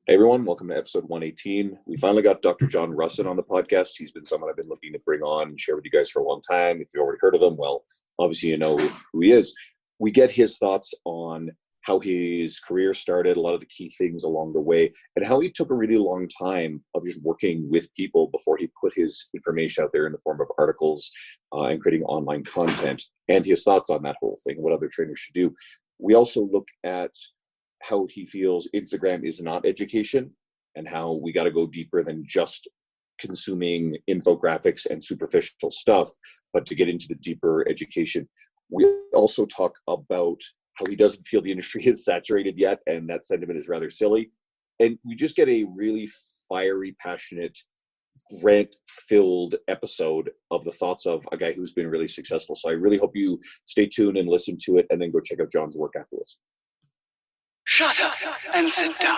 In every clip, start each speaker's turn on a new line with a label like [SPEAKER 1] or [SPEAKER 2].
[SPEAKER 1] Hey everyone, welcome to episode 118. We finally got Dr. John Rusin on the podcast. He's been someone I've been looking to bring on and share with you guys for a long time. If you've already heard of him, well, obviously you know who he is. We get his thoughts on how his career started, a lot of the key things along the way, and how he took a really long time of just working with people before he put his information out there in the form of articles and creating online content, and his thoughts on that whole thing, what other trainers should do. We also look at how he feels Instagram is not education and how we got to go deeper than just consuming infographics and superficial stuff, but to get into the deeper education. We also talk about how he doesn't feel the industry is saturated yet, and that sentiment is rather silly. And we just get a really fiery, passionate, rant-filled episode of the thoughts of a guy who's been really successful. So I really hope you stay tuned and listen to it, and then go check out John's work afterwards.
[SPEAKER 2] Shut up and sit down.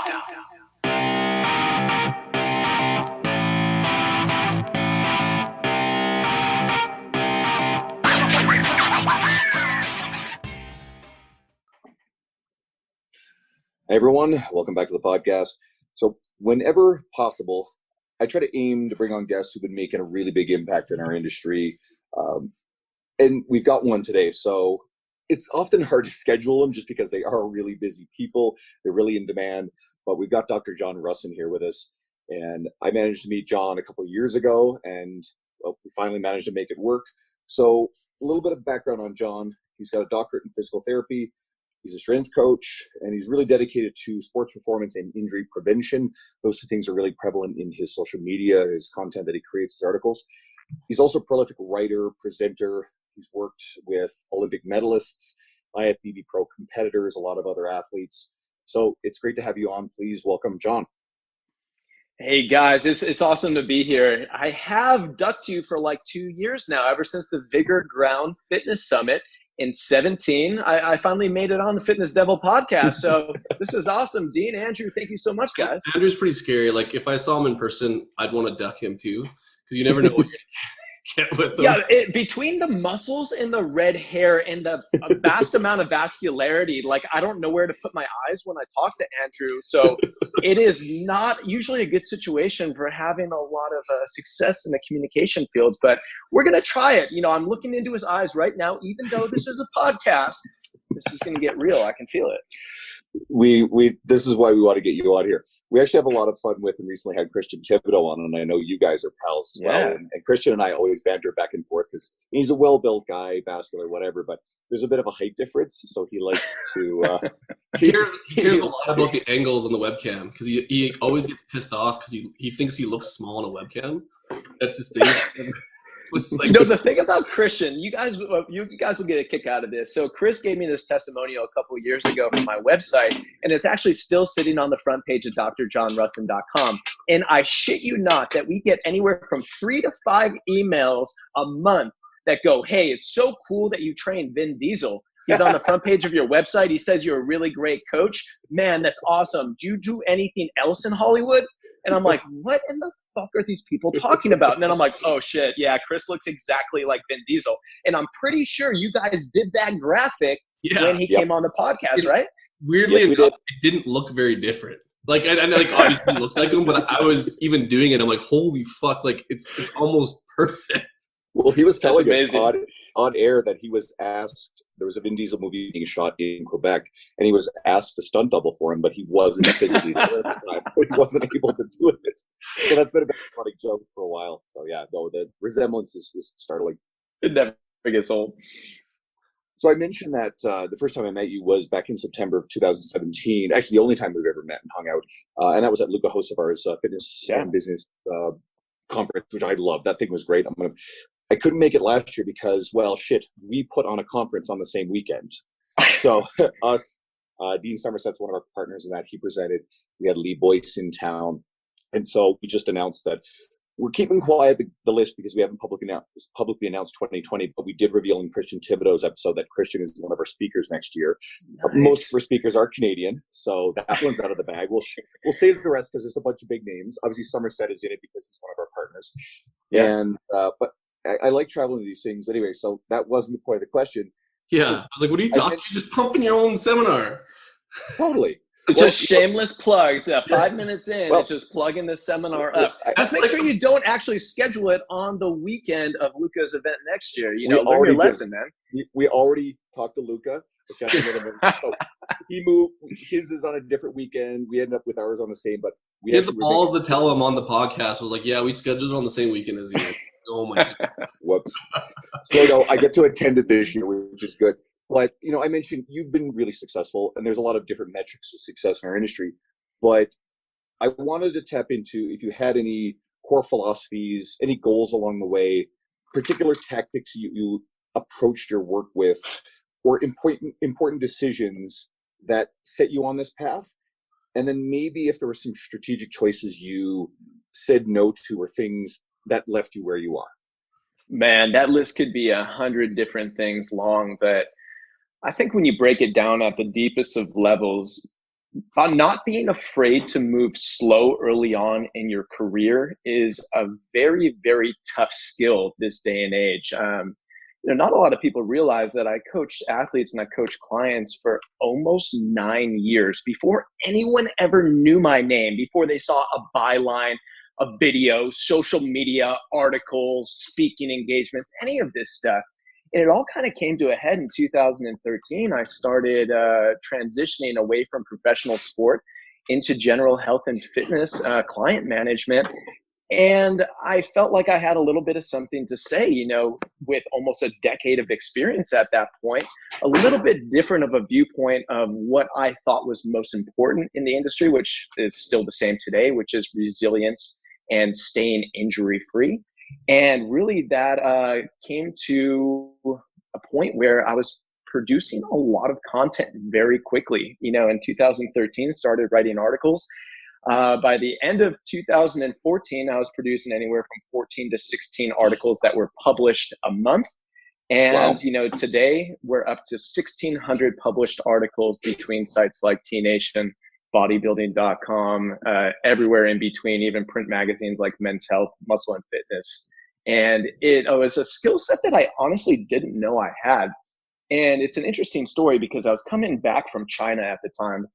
[SPEAKER 1] Hey everyone, welcome back to the podcast. So whenever possible, I try to aim to bring on guests who've been making a really big impact in our industry. And we've got one today. So it's often hard to schedule them just because they are really busy people. They're really in demand. But we've got Dr. John Rusin here with us. And I managed to meet John a couple of years ago, and well, we finally managed to make it work. So a little bit of background on John. He's got a doctorate in physical therapy. He's a strength coach, and he's really dedicated to sports performance and injury prevention. Those two things are really prevalent in his social media, his content that he creates, his articles. He's also a prolific writer, presenter. He's worked with Olympic medalists, IFBB pro competitors, a lot of other athletes. So it's great to have you on. Please welcome John.
[SPEAKER 3] Hey guys, it's awesome to be here. I have ducked you for like 2 years now, ever since the Vigor Ground Fitness Summit in 2017. I finally made it on the Fitness Devil podcast. So this is awesome. Dean, Andrew, thank you so much, guys.
[SPEAKER 4] Andrew's pretty scary. Like if I saw him in person, I'd want to duck him too, because you never know what you're get with them.
[SPEAKER 3] Yeah, between the muscles and the red hair and the vast amount of vascularity, like I don't know where to put my eyes when I talk to Andrew. So it is not usually a good situation for having a lot of success in the communication field, but we're going to try it. You know, I'm looking into his eyes right now, even though this is a podcast. This is going to get real. I can feel it.
[SPEAKER 1] This is why we want to get you on here. We actually have a lot of fun with and recently had Christian Thibodeau on, and I know you guys are pals as well. And Christian and I always banter back and forth because he's a well-built guy, vascular, whatever, but there's a bit of a height difference, so he likes to
[SPEAKER 4] he hears a lot about the angles on the webcam, because he always gets pissed off because he thinks he looks small on a webcam. That's his thing.
[SPEAKER 3] Like, you know, the thing about Christian, you guys will get a kick out of this. So Chris gave me this testimonial a couple of years ago from my website, and it's actually still sitting on the front page of drjohnrusin.com. And I shit you not that we get anywhere from 3 to 5 emails a month that go, hey, it's so cool that you train Vin Diesel. He's on the front page of your website. He says you're a really great coach. Man, that's awesome. Do you do anything else in Hollywood? And I'm like, what in the fuck are these people talking about? And then I'm like, oh shit, yeah, Chris looks exactly like Vin Diesel. And I'm pretty sure you guys did that graphic when he came on the podcast, right?
[SPEAKER 4] Weirdly enough, it didn't look very different. Like, I know, like, obviously it looks like him, but I was even doing it. I'm like, holy fuck, like, it's almost perfect.
[SPEAKER 1] Well, he was telling us on air that he was asked, there was a Vin Diesel movie being shot in Quebec, and he was asked to stunt double for him, but he wasn't physically there at the time. He wasn't able to do it. So that's been a bit of a funny joke for a while. So yeah, no, the resemblance is startling.
[SPEAKER 3] It never gets old.
[SPEAKER 1] So I mentioned that the first time I met you was back in September of 2017. Actually, the only time we've ever met and hung out. And that was at Luca Hocevar's fitness and business conference, which I loved. That thing was great. I couldn't make it last year because, well, shit, we put on a conference on the same weekend. So Dean Somerset's one of our partners in that. He presented. We had Lee Boyce in town. And so we just announced that we're keeping quiet the list because we haven't publicly announced 2020, but we did reveal in Christian Thibodeau's episode that Christian is one of our speakers next year. Nice. Most of our speakers are Canadian, so that one's out of the bag. We'll save the rest because there's a bunch of big names. Obviously, Somerset is in it because he's one of our partners. Yeah. And but I like traveling to these things. But anyway, so that wasn't the point of the question.
[SPEAKER 4] Yeah.
[SPEAKER 1] So
[SPEAKER 4] I was like, what are you talking? You're just pumping your own seminar.
[SPEAKER 1] Totally.
[SPEAKER 3] Just shameless plugs. 5 minutes in, it's just plugging the seminar up. Just make sure you don't actually schedule it on the weekend of Luca's event next year. Learn your lesson, man.
[SPEAKER 1] We already talked to Luca. He moved. His is on a different weekend. We ended up with ours on the same, but
[SPEAKER 4] we had the balls to tell him on the podcast. Was like, yeah, we scheduled it on the same weekend as you. Oh my god.
[SPEAKER 1] Whoops. So I get to attend it this year, which is good. But I mentioned you've been really successful, and there's a lot of different metrics of success in our industry. But I wanted to tap into if you had any core philosophies, any goals along the way, particular tactics you approached your work with, or important decisions that set you on this path. And then maybe if there were some strategic choices you said no to, or things that left you where you are.
[SPEAKER 3] Man, that list could be 100 different things long, but I think when you break it down at the deepest of levels, not being afraid to move slow early on in your career is a very, very tough skill this day and age. Not a lot of people realize that I coached athletes and I coached clients for almost 9 years before anyone ever knew my name, before they saw a byline, a video, social media, articles, speaking engagements, any of this stuff. And it all kind of came to a head in 2013. I started transitioning away from professional sport into general health and fitness client management. And I felt like I had a little bit of something to say, with almost a decade of experience at that point, a little bit different of a viewpoint of what I thought was most important in the industry, which is still the same today, which is resilience and staying injury-free. And really that came to a point where I was producing a lot of content very quickly. In 2013, started writing articles. By the end of 2014, I was producing anywhere from 14 to 16 articles that were published a month. And,
[SPEAKER 1] wow.
[SPEAKER 3] Today we're up to 1,600 published articles between sites like T-Nation, bodybuilding.com, everywhere in between, even print magazines like Men's Health, Muscle and Fitness. And it was a skill set that I honestly didn't know I had. And it's an interesting story because I was coming back from China at the time.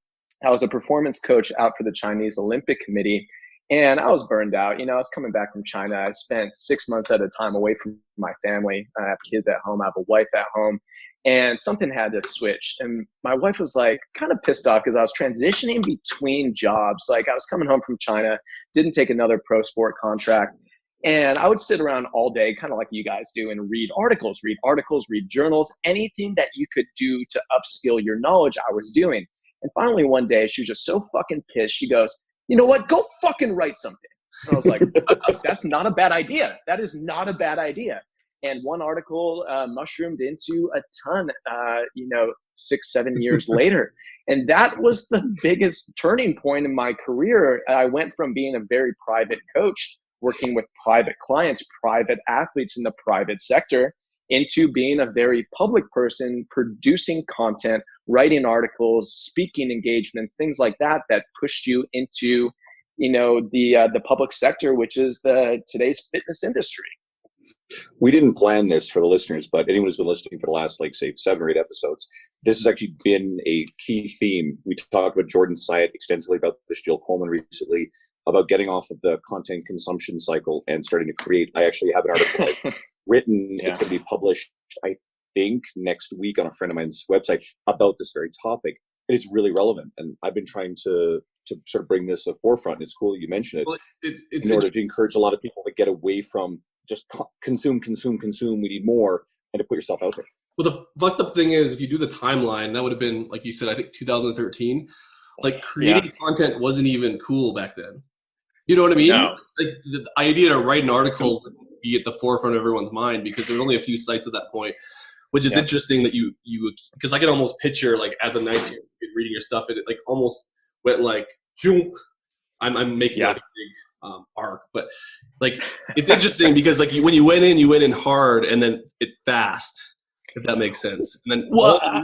[SPEAKER 3] I was a performance coach out for the Chinese Olympic Committee, and I was burned out. I was coming back from China. I spent 6 months at a time away from my family. I have kids at home. I have a wife at home. And something had to switch. And my wife was like kind of pissed off because I was transitioning between jobs. Like I was coming home from China, didn't take another pro sport contract. And I would sit around all day, kind of like you guys do, and read articles, read journals, anything that you could do to upskill your knowledge I was doing. And finally one day she was just so fucking pissed. She goes, you know what? Go fucking write something. And I was like, that's not a bad idea. That is not a bad idea. And one article mushroomed into a ton, 6-7 years later. And that was the biggest turning point in my career. I went from being a very private coach, working with private clients, private athletes in the private sector, into being a very public person, producing content, writing articles, speaking engagements, things like that, that pushed you into, the public sector, which is today's fitness industry.
[SPEAKER 1] We didn't plan this for the listeners, but anyone who's been listening for the last, 7 or 8 episodes, this has actually been a key theme. We talked about Jordan Syatt extensively about this, Jill Coleman recently, about getting off of the content consumption cycle and starting to create. I actually have an article I've written. Yeah. It's going to be published, I think, next week on a friend of mine's website about this very topic. And it's really relevant. And I've been trying to sort of bring this to the forefront. It's cool that you mentioned it.
[SPEAKER 4] Well, it's
[SPEAKER 1] in order to encourage a lot of people to get away from just consume. We need more, and to put yourself out there.
[SPEAKER 4] Well, the fucked up thing is, if you do the timeline, that would have been, like you said, I think 2013. Like creating content wasn't even cool back then. You know what I mean?
[SPEAKER 3] No.
[SPEAKER 4] Like the idea to write an article would be at the forefront of everyone's mind because there were only a few sites at that point, which is interesting that you because I can almost picture like as a 19 reading your stuff, and it like almost went like, I'm making like a big arc, but like it's interesting because like when you went in hard and then it fast, if that makes sense. And then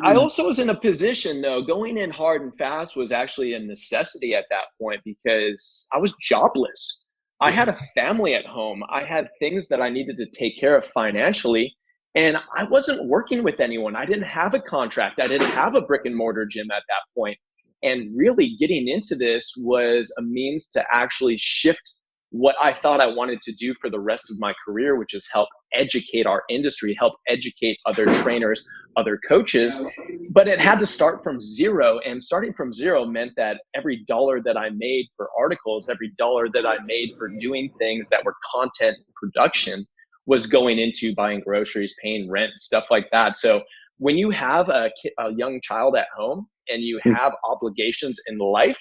[SPEAKER 3] I also was in a position though, going in hard and fast was actually a necessity at that point because I was jobless. I had a family at home. I had things that I needed to take care of financially, and I wasn't working with anyone. I didn't have a contract. I didn't have a brick and mortar gym at that point. And really getting into this was a means to actually shift what I thought I wanted to do for the rest of my career, which is help educate our industry, help educate other trainers, other coaches. But it had to start from zero. And starting from zero meant that every dollar that I made for articles, every dollar that I made for doing things that were content production was going into buying groceries, paying rent, stuff like that. So when you have a young child at home and you have obligations in life,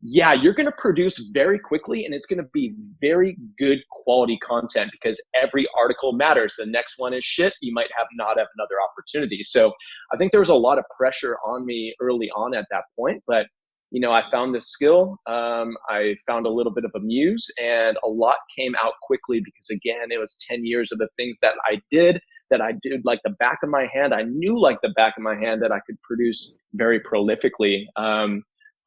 [SPEAKER 3] yeah, you're going to produce very quickly, and it's going to be very good quality content because every article matters. The next one is shit, you might not have another opportunity. So I think there was a lot of pressure on me early on at that point, but I found this skill. I found a little bit of a muse, and a lot came out quickly because, again, it was 10 years of the things that I did like the back of my hand. I knew like the back of my hand that I could produce very prolifically.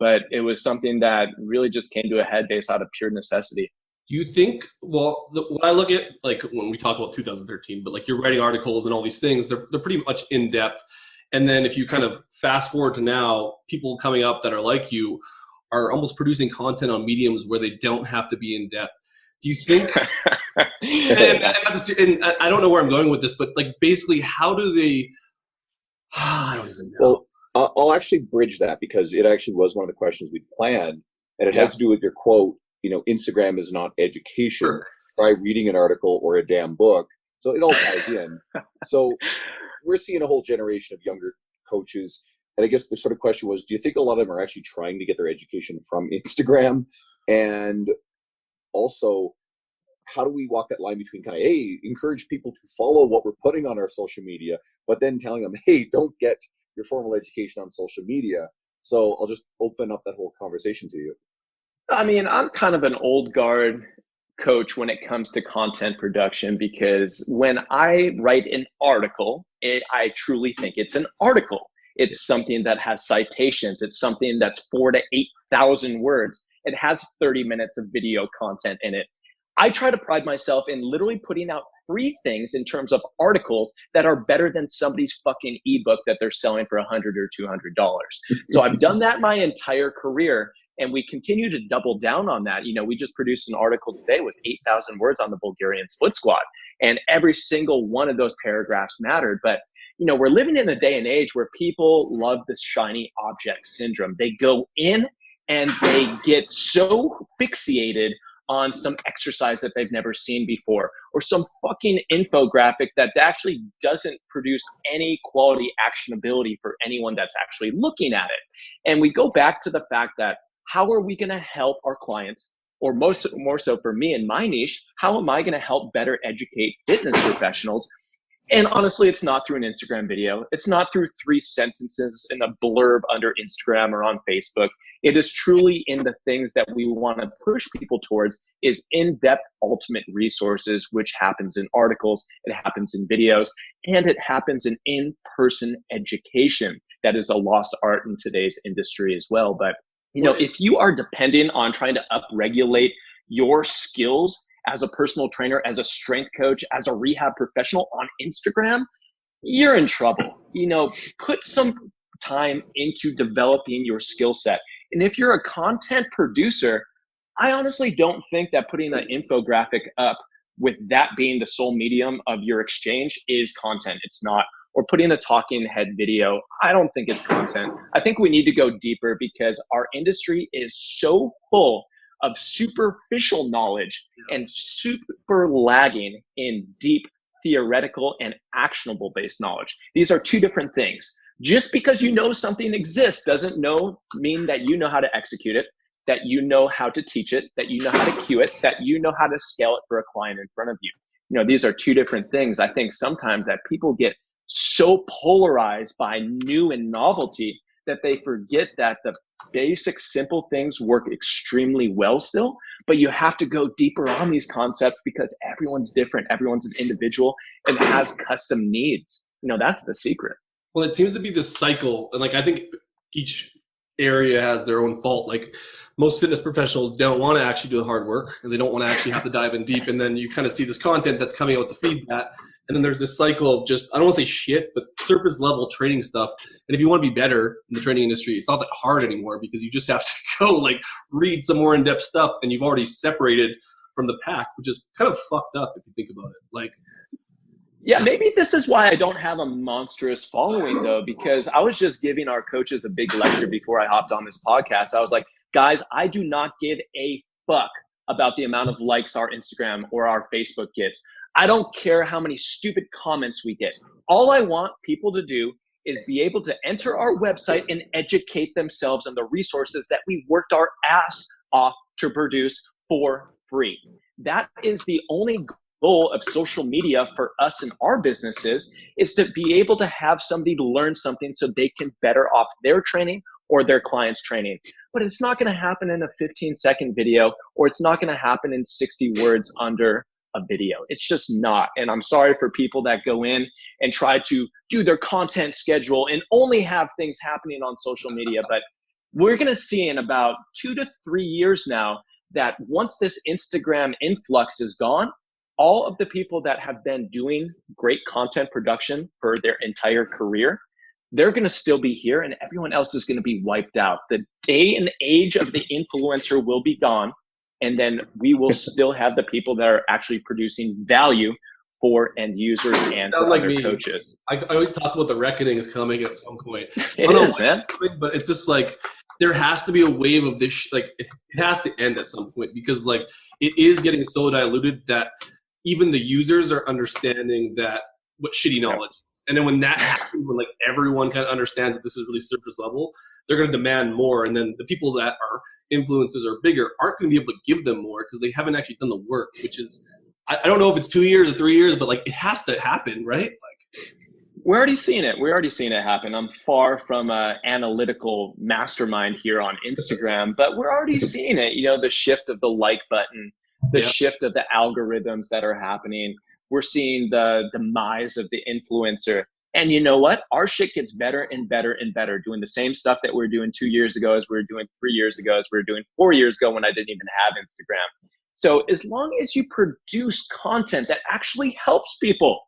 [SPEAKER 3] But it was something that really just came to a head based out of pure necessity.
[SPEAKER 4] You think, when I look at, like, when we talk about 2013, but like you're writing articles and all these things, they're pretty much in depth. And then if you kind of fast forward to now, people coming up that are like you are almost producing content on mediums where they don't have to be in depth. Do you think, and I don't know where I'm going with this, but like basically how do they, I don't even know.
[SPEAKER 1] Well, I'll actually bridge that because it actually was one of the questions we planned, and it has to do with your quote, Instagram is not education.
[SPEAKER 4] Sure.
[SPEAKER 1] Try reading an article or a damn book. So it all ties in. So we're seeing a whole generation of younger coaches. And I guess the sort of question was, do you think a lot of them are actually trying to get their education from Instagram? And also, how do we walk that line between kind of, hey, encourage people to follow what we're putting on our social media, but then telling them, hey, don't get your formal education on social media? So I'll just open up that whole conversation to you.
[SPEAKER 3] I mean, I'm kind of an old guard coach when it comes to content production, because when I write an article, I truly think it's an article. It's something that has citations. It's something that's 4,000 to 8,000 words. It has 30 minutes of video content in it. I try to pride myself in literally putting out free things in terms of articles that are better than somebody's fucking ebook that they're selling for $100 or $200. So I've done that my entire career, and we continue to double down on that. We just produced an article today with 8,000 words on the Bulgarian split squat, and every single one of those paragraphs mattered. But we're living in a day and age where people love this shiny object syndrome. They go in and they get so fixated on some exercise that they've never seen before, or some fucking infographic that actually doesn't produce any quality actionability for anyone that's actually looking at it. And we go back to the fact that, how are we going to help our clients, or more so for me in my niche, how am I going to help better educate fitness professionals? And honestly, it's not through an Instagram video. It's not through 3 sentences in a blurb under Instagram or on Facebook. It is truly in the things that we want to push people towards, is in-depth ultimate resources, which happens in articles, it happens in videos, and it happens in in-person education. That is a lost art in today's industry as well. But if you are dependent on trying to upregulate your skills as a personal trainer, as a strength coach, as a rehab professional on Instagram, you're in trouble. Put some time into developing your skill set. And if you're a content producer, I honestly don't think that putting an infographic up with that being the sole medium of your exchange is content. It's not. Or putting a talking head video, I don't think it's content. I think we need to go deeper, because our industry is so full of superficial knowledge and super lagging in deep theoretical and actionable based knowledge. These are two different things. Just because you know something exists doesn't mean that you know how to execute it, that you know how to teach it, that you know how to cue it, that you know how to scale it for a client in front of you. These are two different things. I think sometimes that people get so polarized by new and novelty that they forget that the basic simple things work extremely well still, but you have to go deeper on these concepts because everyone's different, everyone's an individual, and has custom needs. That's the secret.
[SPEAKER 4] Well, it seems to be this cycle, and like I think each area has their own fault. Like most fitness professionals don't want to actually do the hard work, and they don't want to actually have to dive in deep. And then you kind of see this content that's coming out to feed that. And then there's this cycle of just, I don't want to say shit, but surface level training stuff. And if you want to be better in the training industry, it's not that hard anymore, because you just have to go like read some more in-depth stuff, and you've already separated from the pack, which is kind of fucked up if you think about it. Like,
[SPEAKER 3] yeah, maybe this is why I don't have a monstrous following, though, because I was just giving our coaches a big lecture before I hopped on this podcast. I was like, guys, I do not give a fuck about the amount of likes our Instagram or our Facebook gets. I don't care how many stupid comments we get. All I want people to do is be able to enter our website and educate themselves on the resources that we worked our ass off to produce for free. That is the only goal of social media for us and our businesses, is to be able to have somebody learn something so they can better off their training or their clients' training. But it's not going to happen in a 15-second video, or it's not going to happen in 60 words under a video. It's just not. And I'm sorry for people that go in and try to do their content schedule and only have things happening on social media. But we're going to see in about 2 to 3 years now that once this Instagram influx is gone, all of the people that have been doing great content production for their entire career, they're going to still be here, and everyone else is going to be wiped out. The day and age of the influencer will be gone, and then we will still have the people that are actually producing value for end users and for
[SPEAKER 4] like
[SPEAKER 3] other
[SPEAKER 4] me.
[SPEAKER 3] Coaches.
[SPEAKER 4] I always talk about the reckoning is coming at some point.
[SPEAKER 3] It is, man.
[SPEAKER 4] It's coming, but it's just like there has to be a wave of this. Like it has to end at some point, because like it is getting so diluted that even the users are understanding that what shitty knowledge. And then when that happens, when like everyone kind of understands that this is really surface level, they're going to demand more. And then the people that are influencers or bigger aren't going to be able to give them more because they haven't actually done the work, which is, I don't know if it's 2 years or 3 years, but like it has to happen, right? Like
[SPEAKER 3] we're already seeing it. We're already seeing it happen. I'm far from an analytical mastermind here on Instagram, but we're already seeing it. You know, the shift of the like button, the shift of the algorithms that are happening. We're seeing the demise of the influencer. And you know what? Our shit gets better and better and better, doing the same stuff that we were doing 2 years ago as we were doing 3 years ago, as we were doing 4 years ago when I didn't even have Instagram. So as long as you produce content that actually helps people,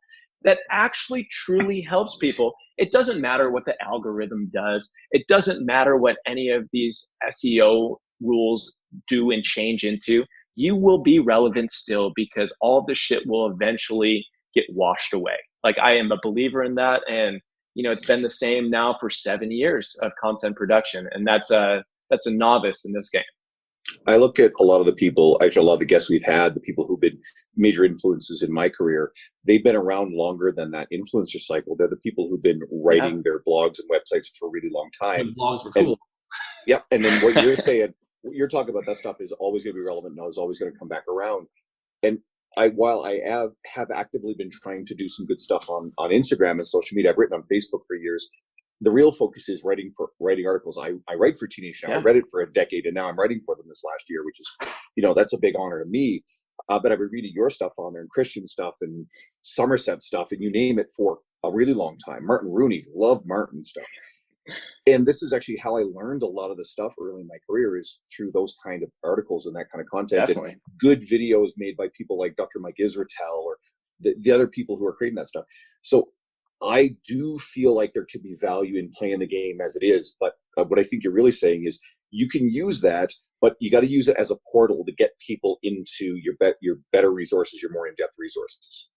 [SPEAKER 3] that actually truly helps people, it doesn't matter what the algorithm does. It doesn't matter what any of these SEO rules do and change into. You will be relevant still, because all of the shit will eventually get washed away. Like, I am a believer in that. And, you know, it's been the same now for 7 years of content production. And that's a novice in this game.
[SPEAKER 1] I look at a lot of the people, actually a lot of the guests we've had, the people who've been major influences in my career, they've been around longer than that influencer cycle. They're the people who've been writing their blogs and websites for a really long time.
[SPEAKER 4] the blogs were cool.
[SPEAKER 1] Yep. And then what you're saying, what you're talking about, that stuff is always going to be relevant and is always going to come back around. And while I have actively been trying to do some good stuff on Instagram and social media, I've written on Facebook for years. The real focus is writing articles. I write for Teenage Now. I read it for a decade, and now I'm writing for them this last year, which is, you know, that's a big honor to me. But I've been reading your stuff on there, and Christian stuff, and Somerset stuff, and you name it, for a really long time. Martin Rooney, love Martin stuff. And this is actually how I learned a lot of the stuff early in my career, is through those kind of articles and that kind of content.
[SPEAKER 3] Definitely.
[SPEAKER 1] And good videos made by people like Dr. Mike Israetel or the other people who are creating that stuff. So I do feel like there could be value in playing the game as it is. But what I think you're really saying is you can use that, but you got to use it as a portal to get people into your better resources, your more in-depth resources.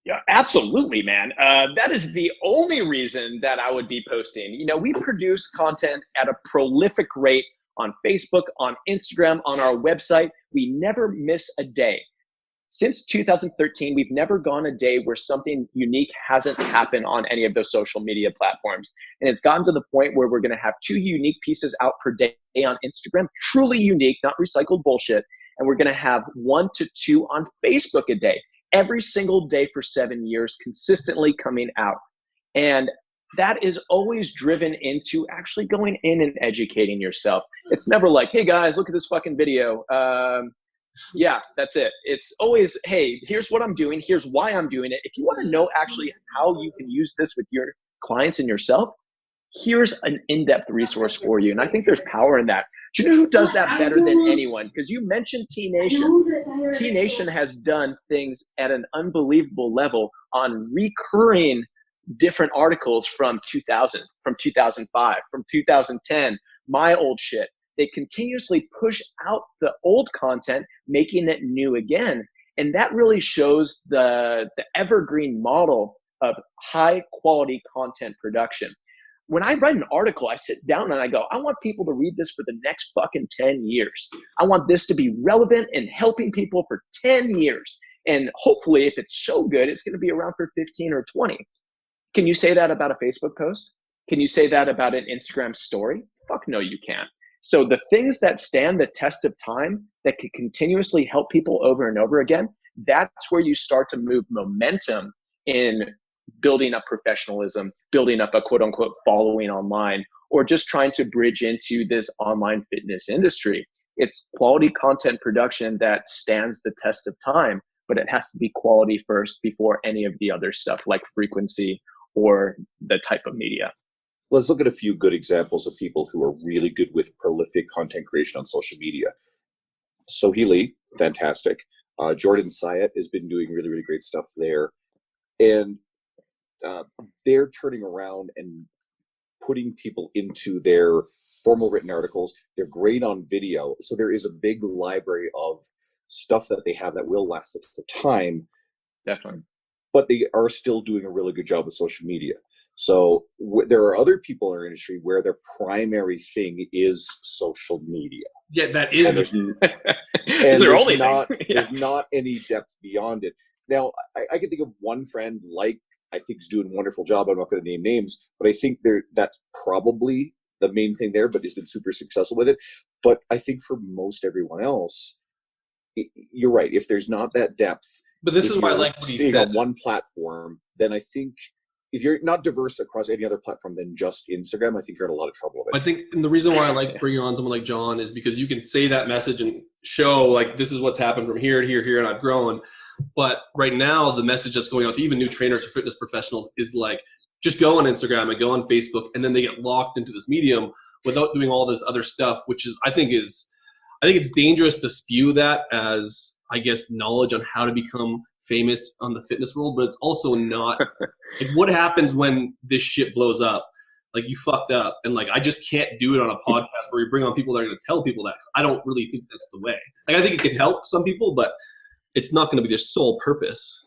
[SPEAKER 3] Yeah, absolutely, man. That is the only reason that I would be posting. You know, we produce content at a prolific rate on Facebook, on Instagram, on our website. We never miss a day. Since 2013, we've never gone a day where something unique hasn't happened on any of those social media platforms. And it's gotten to the point where we're going to have 2 unique pieces out per day on Instagram, truly unique, not recycled bullshit. And we're going to have 1 to 2 on Facebook a day, every single day for 7 years, consistently coming out. And that is always driven into actually going in and educating yourself. It's never like, hey guys, look at this fucking video. Yeah, that's it. It's always, hey, here's what I'm doing. Here's why I'm doing it. If you want to know actually how you can use this with your clients and yourself, here's an in-depth resource for you. And I think there's power in that. Do you know who does that better than anyone? Because you mentioned T Nation. T Nation has done things at an unbelievable level on recurring different articles from 2000, from 2005, from 2010, my old shit. They continuously push out the old content, making it new again. And that really shows the evergreen model of high quality content production. When I write an article, I sit down and I go, I want people to read this for the next fucking 10 years. I want this to be relevant and helping people for 10 years. And hopefully, if it's so good, it's going to be around for 15 or 20. Can you say that about a Facebook post? Can you say that about an Instagram story? Fuck no, you can't. So the things that stand the test of time, that can continuously help people over and over again, that's where you start to move momentum in building up professionalism, building up a quote unquote following online, or just trying to bridge into this online fitness industry. It's quality content production that stands the test of time, but it has to be quality first before any of the other stuff like frequency or the type of media.
[SPEAKER 1] Let's look at a few good examples of people who are really good with prolific content creation on social media. Sohee Lee, fantastic. Jordan Syatt has been doing really, really great stuff there. And they're turning around and putting people into their formal written articles. They're great on video. So there is a big library of stuff that they have that will last at the time.
[SPEAKER 3] Definitely.
[SPEAKER 1] But they are still doing a really good job with social media. So there are other people in our industry where their primary thing is social media.
[SPEAKER 4] Yeah, that is.
[SPEAKER 1] There's not any depth beyond it. Now, I can think of one friend, like, I think is doing a wonderful job. I'm not going to name names, but I think that's probably the main thing there, but he's been super successful with it. But I think for most everyone else, you're right. If there's not that depth,
[SPEAKER 4] but this is why I like what he said.
[SPEAKER 1] On one platform, then I think if you're not diverse across any other platform than just Instagram, I think you're in a lot of trouble with it.
[SPEAKER 4] I think, and the reason why I like bringing on someone like John is because you can say that message and show like, this is what's happened from here to here, here, and I've grown. But right now, the message that's going out to even new trainers or fitness professionals is like, just go on Instagram and go on Facebook, and then they get locked into this medium without doing all this other stuff, which is, I think it's dangerous to spew that as, I guess, knowledge on how to become famous on the fitness world, but it's also not like, what happens when this shit blows up? Like, you fucked up, and like, I just can't do it on a podcast where you bring on people that are going to tell people that, 'cause I don't really think that's the way. Like, I think it can help some people, but it's not going to be their sole purpose.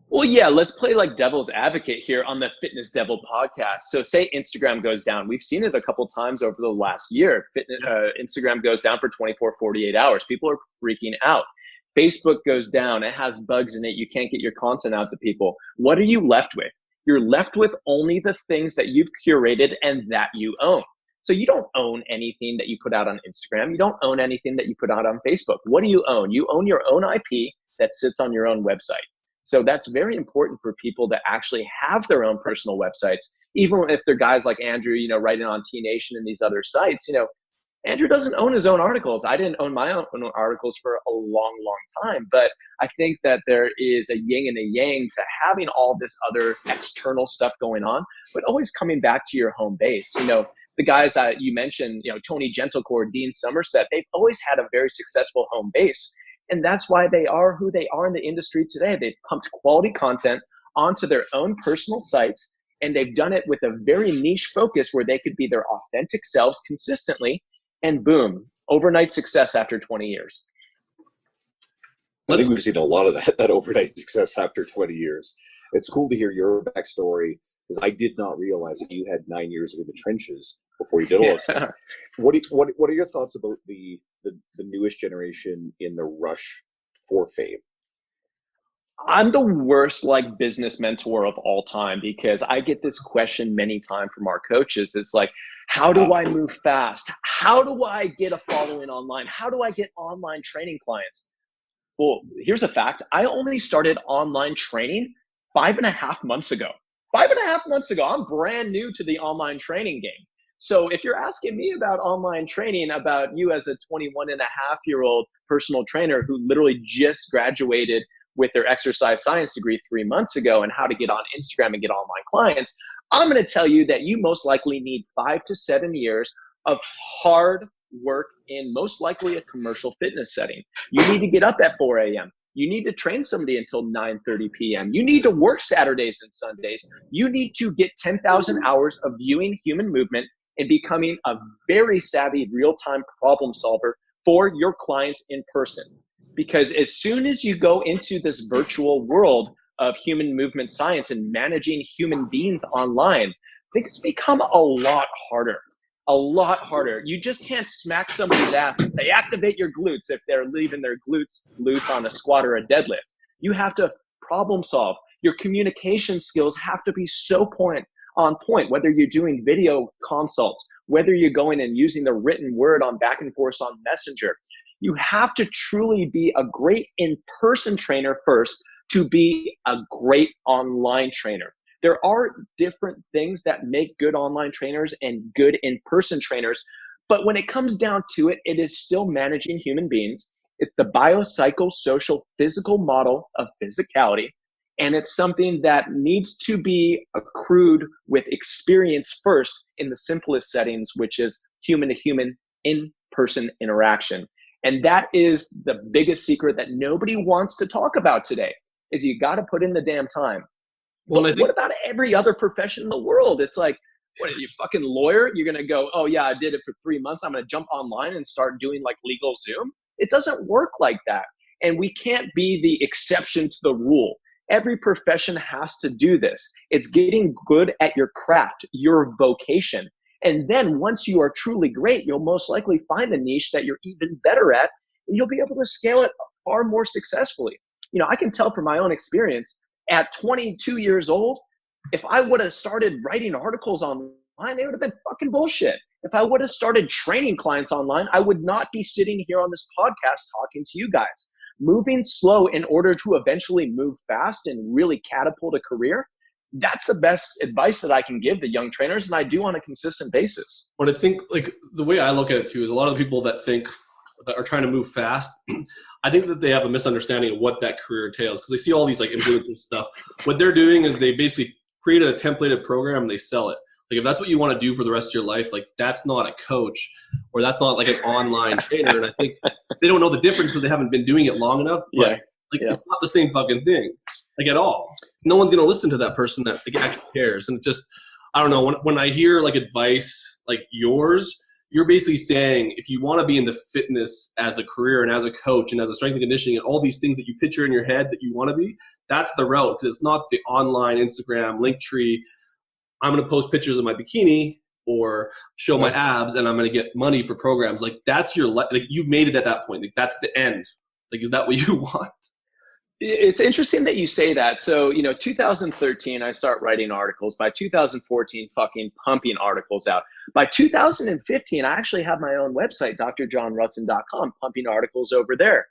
[SPEAKER 3] Well, yeah, let's play like devil's advocate here on the Fitness Devil podcast. So say Instagram goes down. We've seen it a couple times over the last year. Instagram goes down for 24, 48 hours. People are freaking out. Facebook goes down. It has bugs in it. You can't get your content out to people. What are you left with? You're left with only the things that you've curated and that you own. So you don't own anything that you put out on Instagram. You don't own anything that you put out on Facebook. What do you own? You own your own IP that sits on your own website. So that's very important for people to actually have their own personal websites, even if they're guys like Andrew, writing on T Nation and these other sites. Andrew doesn't own his own articles. I didn't own my own articles for a long, long time. But I think that there is a yin and a yang to having all this other external stuff going on, but always coming back to your home base. The guys that you mentioned, Tony Gentlecore, Dean Somerset, they've always had a very successful home base. And that's why they are who they are in the industry today. They've pumped quality content onto their own personal sites, and they've done it with a very niche focus where they could be their authentic selves consistently, and boom, overnight success after 20 years.
[SPEAKER 1] I think we've seen a lot of that overnight success after 20 years. It's cool to hear your backstory, because I did not realize that you had 9 years in the trenches before you did all this stuff. What are your thoughts about the newest generation in the rush for fame?
[SPEAKER 3] I'm the worst business mentor of all time, because I get this question many times from our coaches. It's like, how do I move fast? How do I get a following online? How do I get online training clients? Well, here's a fact. I only started online training 5.5 months ago. 5.5 months ago. I'm brand new to the online training game. So if you're asking me about online training, about you as a 21-and-a-half-year-old personal trainer who literally just graduated with their exercise science degree 3 months ago, and how to get on Instagram and get online clients, I'm going to tell you that you most likely need 5 to 7 years of hard work in most likely a commercial fitness setting. You need to get up at 4 a.m. You need to train somebody until 9:30 p.m. You need to work Saturdays and Sundays. You need to get 10,000 hours of viewing human movement and becoming a very savvy real-time problem solver for your clients in person. Because as soon as you go into this virtual world of human movement science and managing human beings online, things become a lot harder. A lot harder. You just can't smack somebody's ass and say, activate your glutes if they're leaving their glutes loose on a squat or a deadlift. You have to problem solve. Your communication skills have to be so on point, whether you're doing video consults, whether you're going and using the written word on back and forth on Messenger. You have to truly be a great in-person trainer first to be a great online trainer. There are different things that make good online trainers and good in-person trainers, but when it comes down to it, it is still managing human beings. It's the biopsychosocial physical model of physicality, and it's something that needs to be accrued with experience first in the simplest settings, which is human-to-human in-person interaction. And that is the biggest secret that nobody wants to talk about today, is you got to put in the damn time. Well, what about every other profession in the world? It's like, what are you, fucking lawyer? You're going to go, oh yeah, I did it for 3 months. I'm going to jump online and start doing like legal Zoom. It doesn't work like that. And we can't be the exception to the rule. Every profession has to do this. It's getting good at your craft, your vocation. And then once you are truly great, you'll most likely find a niche that you're even better at, and you'll be able to scale it far more successfully. You know, I can tell from my own experience, at 22 years old, if I would have started writing articles online, it would have been fucking bullshit. If I would have started training clients online, I would not be sitting here on this podcast talking to you guys. Moving slow in order to eventually move fast and really catapult a career, that's the best advice that I can give to young trainers, and I do on a consistent basis.
[SPEAKER 4] But I think, like, the way I look at it too is a lot of the people that are trying to move fast, I think that they have a misunderstanding of what that career entails, because they see all these like influencers stuff. What they're doing is they basically create a templated program and they sell it. Like, if that's what you want to do for the rest of your life, like, that's not a coach, or that's not like an online trainer. And I think they don't know the difference because they haven't been doing it long enough. But it's not the same fucking thing, like, at all. No one's going to listen to that person that like, actually cares. And it's just, I don't know, when I hear like advice like yours, you're basically saying, if you want to be in the fitness as a career and as a coach and as a strength and conditioning and all these things that you picture in your head that you want to be, that's the route. Because it's not the online Instagram link tree. I'm going to post pictures of my bikini or show my abs and I'm going to get money for programs. Like, that's your life. Like, you've made it at that point. Like, that's the end. Like, is that what you want?
[SPEAKER 3] It's interesting that you say that. So, 2013, I start writing articles. By 2014, fucking pumping articles out. By 2015, I actually have my own website, drjohnrusin.com, pumping articles over there.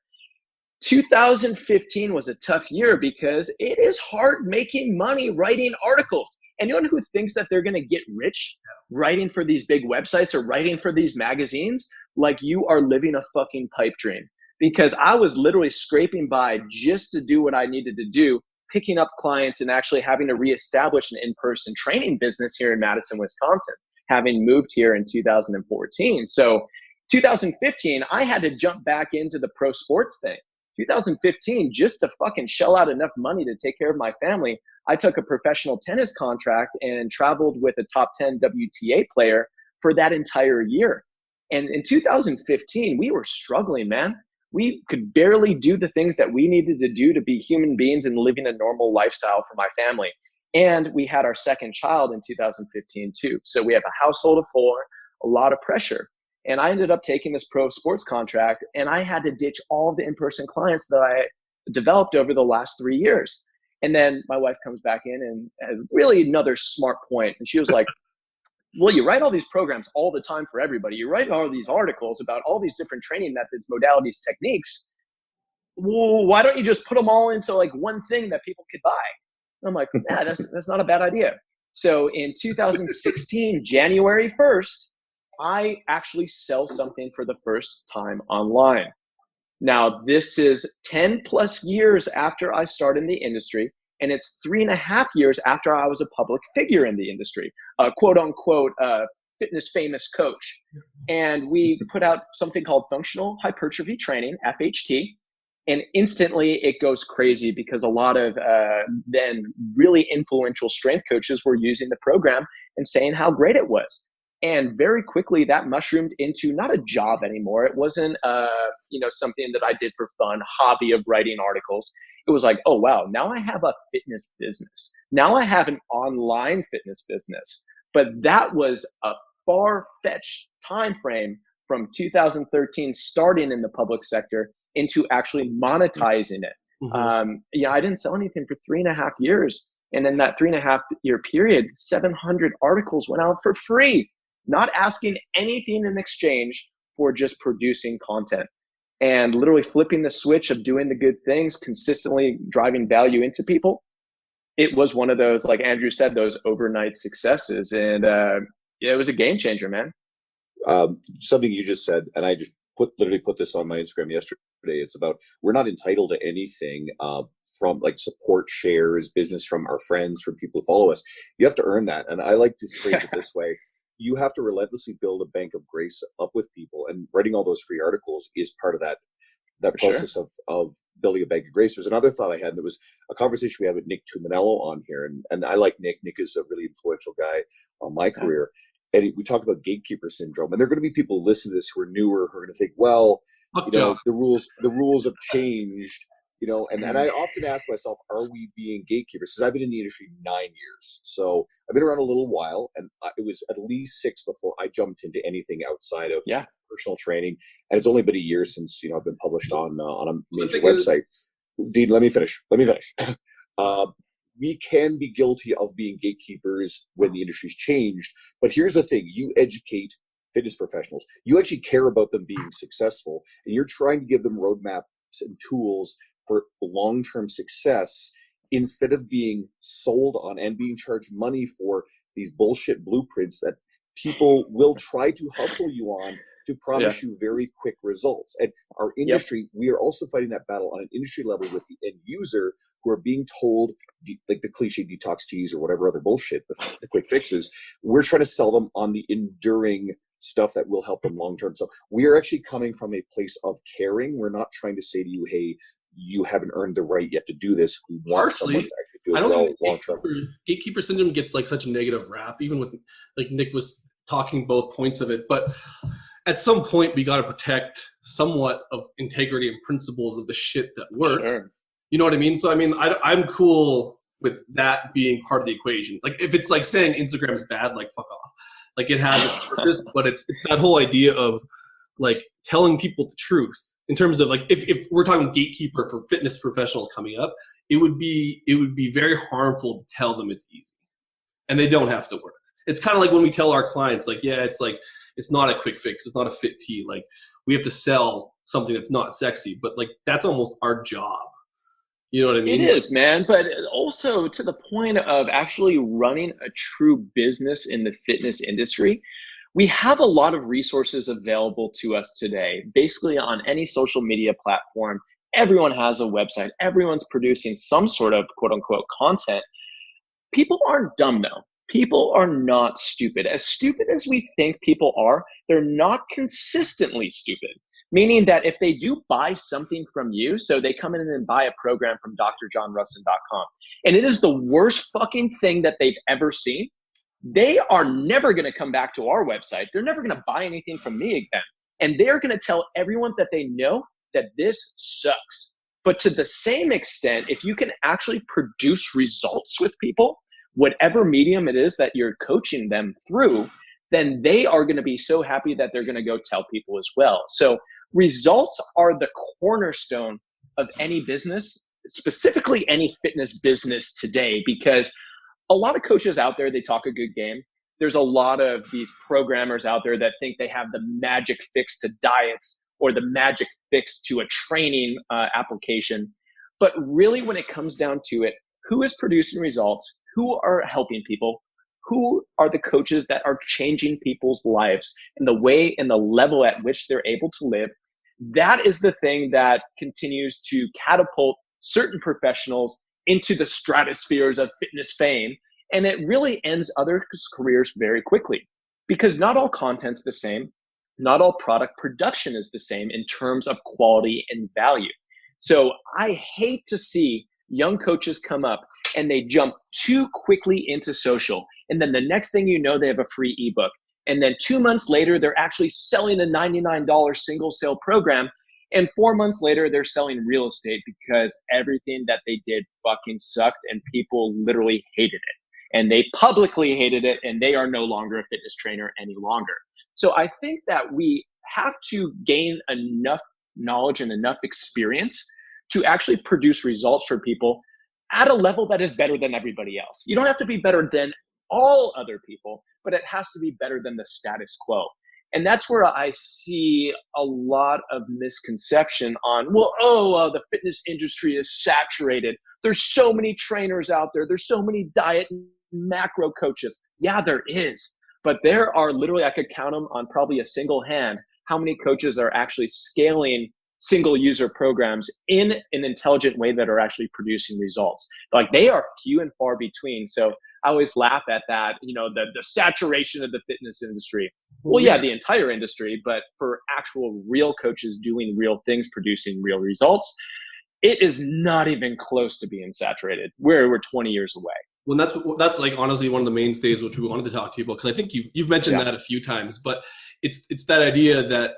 [SPEAKER 3] 2015 was a tough year because it is hard making money writing articles. Anyone who thinks that they're going to get rich writing for these big websites or writing for these magazines, like, you are living a fucking pipe dream. Because I was literally scraping by just to do what I needed to do, picking up clients and actually having to reestablish an in-person training business here in Madison, Wisconsin, having moved here in 2014. So 2015, I had to jump back into the pro sports thing. 2015, just to fucking shell out enough money to take care of my family, I took a professional tennis contract and traveled with a top 10 WTA player for that entire year. And in 2015, we were struggling, man. We could barely do the things that we needed to do to be human beings and living a normal lifestyle for my family. And we had our second child in 2015 too. So we have a household of 4, a lot of pressure. And I ended up taking this pro sports contract, and I had to ditch all the in-person clients that I developed over the last 3 years. And then my wife comes back in and has really another smart point. And she was like, well, you write all these programs all the time for everybody. You write all these articles about all these different training methods, modalities, techniques. Well, why don't you just put them all into like one thing that people could buy? And I'm like, yeah, that's not a bad idea. So in 2016, January 1st, I actually sell something for the first time online. Now, this is 10 plus years after I started in the industry. And it's 3.5 years after I was a public figure in the industry, quote unquote, fitness famous coach. And we put out something called functional hypertrophy training, FHT. And instantly it goes crazy because a lot of then really influential strength coaches were using the program and saying how great it was. And very quickly that mushroomed into not a job anymore. It wasn't something that I did for fun, hobby of writing articles. It was like, oh wow, now I have a fitness business. Now I have an online fitness business. But that was a far-fetched time frame from 2013 starting in the public sector into actually monetizing it.
[SPEAKER 4] Mm-hmm.
[SPEAKER 3] I didn't sell anything for 3.5 years. And in that 3.5 year period, 700 articles went out for free, not asking anything in exchange for just producing content. And literally flipping the switch of doing the good things, consistently driving value into people. It was one of those, like Andrew said, those overnight successes. And it was a game changer, man.
[SPEAKER 1] Something you just said, and I just literally put this on my Instagram yesterday. It's about, we're not entitled to anything from like support, shares, business from our friends, from people who follow us. You have to earn that. And I like to phrase it this way. You have to relentlessly build a bank of grace up with people, and writing all those free articles is part of that process of building a bank of grace. There's another thought I had, and there was a conversation we had with Nick Tuminello on here. And I like Nick. Nick is a really influential guy on my career. And we talked about gatekeeper syndrome, and there are going to be people listening to this who are newer, who are going to think, well, the rules have changed, and I often ask myself, are we being gatekeepers? Because I've been in the industry 9 years. So I've been around a little while, and it was at least 6 before I jumped into anything outside of personal training. And it's only been a year since, I've been published on a major website. Dean, let me finish. We can be guilty of being gatekeepers when the industry's changed. But here's the thing. You educate fitness professionals. You actually care about them being successful, and you're trying to give them roadmaps and tools for long-term success instead of being sold on and being charged money for these bullshit blueprints that people will try to hustle you on to promise you very quick results. And our industry, we are also fighting that battle on an industry level with the end user, who are being told, like the cliche detox teas or whatever other bullshit, the quick fixes. We're trying to sell them on the enduring stuff that will help them long term. So we are actually coming from a place of caring. We're not trying to say to you, hey, you haven't earned the right yet to do this. We want someone to actually do it well long term.
[SPEAKER 4] Gatekeeper syndrome gets like such a negative rap, even with, like Nick was talking both points of it. But at some point, we got to protect somewhat of integrity and principles of the shit that works. Sure. You know what I mean? So, I mean, I'm cool with that being part of the equation. Like, if it's like saying Instagram is bad, like, fuck off. Like, it has its purpose, but it's that whole idea of, like, telling people the truth. In terms of, like, if we're talking gatekeeper for fitness professionals coming up, it would be very harmful to tell them it's easy. And they don't have to work. It's kind of like when we tell our clients, like, yeah, it's like, it's not a quick fix. It's not a fit tee. Like, we have to sell something that's not sexy, but like, that's almost our job. You know what I mean?
[SPEAKER 3] It is, man. But also to the point of actually running a true business in the fitness industry, we have a lot of resources available to us today. Basically on any social media platform, everyone has a website. Everyone's producing some sort of quote unquote content. People aren't dumb though. People are not stupid. As stupid as we think people are, they're not consistently stupid. Meaning that if they do buy something from you, so they come in and buy a program from drjohnrusin.com, and it is the worst fucking thing that they've ever seen, they are never going to come back to our website. They're never going to buy anything from me again. And they're going to tell everyone that they know that this sucks. But to the same extent, if you can actually produce results with people, whatever medium it is that you're coaching them through, then they are going to be so happy that they're going to go tell people as well. So results are the cornerstone of any business, specifically any fitness business today, because a lot of coaches out there, they talk a good game. There's a lot of these programmers out there that think they have the magic fix to diets or the magic fix to a training application. But really, when it comes down to it, who is producing results? Who are helping people? Who are the coaches that are changing people's lives and the way and the level at which they're able to live? That is the thing that continues to catapult certain professionals into the stratospheres of fitness fame. And it really ends others' careers very quickly because not all content's the same. Not all product production is the same in terms of quality and value. So I hate to see young coaches come up and they jump too quickly into social. And then the next thing you know, they have a free ebook. And then 2 months later, they're actually selling a $99 single sale program. And 4 months later, they're selling real estate because everything that they did fucking sucked and people literally hated it. And they publicly hated it, and they are no longer a fitness trainer any longer. So I think that we have to gain enough knowledge and enough experience to actually produce results for people at a level that is better than everybody else. You don't have to be better than all other people, but it has to be better than the status quo. And that's where I see a lot of misconception on, the fitness industry is saturated. There's so many trainers out there. There's so many diet and macro coaches. Yeah, there is. But there are literally, I could count them on probably a single hand, how many coaches are actually scaling single user programs in an intelligent way that are actually producing results. Like, they are few and far between. So I always laugh at that, the saturation of the fitness industry. Well, yeah, the entire industry, but for actual real coaches doing real things, producing real results, it is not even close to being saturated. We're 20 years away.
[SPEAKER 4] Well, that's like honestly one of the mainstays which we wanted to talk to you about, because I think you've mentioned that a few times, but it's that idea that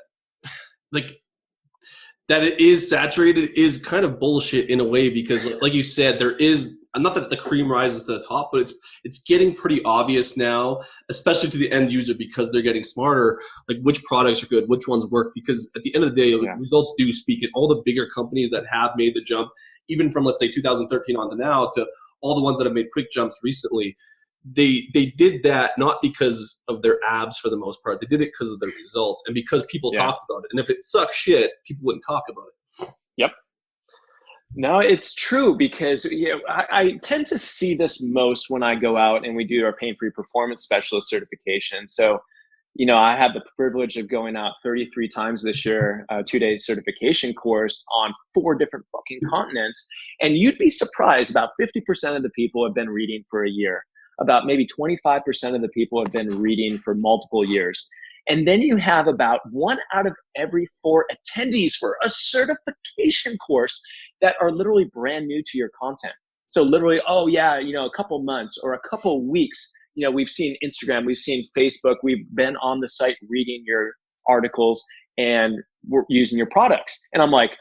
[SPEAKER 4] that it is saturated is kind of bullshit in a way, because like you said, there is, not that the cream rises to the top, but it's getting pretty obvious now, especially to the end user, because they're getting smarter, like which products are good, which ones work, because at the end of the day, results do speak. And all the bigger companies that have made the jump, even from, let's say, 2013 on to now, to all the ones that have made quick jumps recently, they did that not because of their abs for the most part. They did it because of their results and because people talked about it. And if it sucks shit, people wouldn't talk about it.
[SPEAKER 3] Yep. No, it's true, because I tend to see this most when I go out and we do our pain-free performance specialist certification. So, I had the privilege of going out 33 times this year, a 2-day certification course on 4 different fucking continents. And you'd be surprised, about 50% of the people have been reading for a year. About maybe 25% of the people have been reading for multiple years. And then you have about 1 out of every 4 attendees for a certification course that are literally brand new to your content. So literally, a couple months or a couple weeks, we've seen Instagram, we've seen Facebook, we've been on the site reading your articles and we're using your products. And I'm like,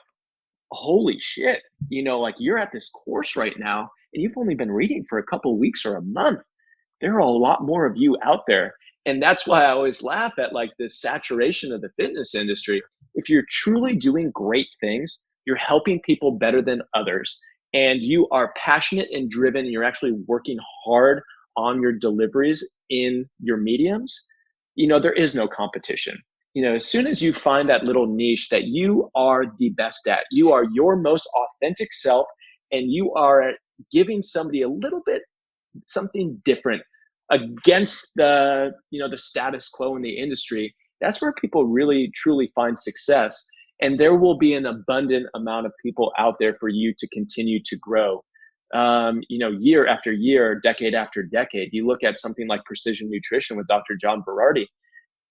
[SPEAKER 3] holy shit, you're at this course right now and you've only been reading for a couple weeks or a month. There are a lot more of you out there. And that's why I always laugh at this saturation of the fitness industry. If you're truly doing great things, you're helping people better than others, and you are passionate and driven, and you're actually working hard on your deliveries in your mediums, there is no competition. As soon as you find that little niche that you are the best at, you are your most authentic self, and you are giving somebody a little bit something different against the status quo in the industry, that's where people really truly find success. And there will be an abundant amount of people out there for you to continue to grow. Year after year, decade after decade. You look at something like Precision Nutrition with Dr. John Berardi.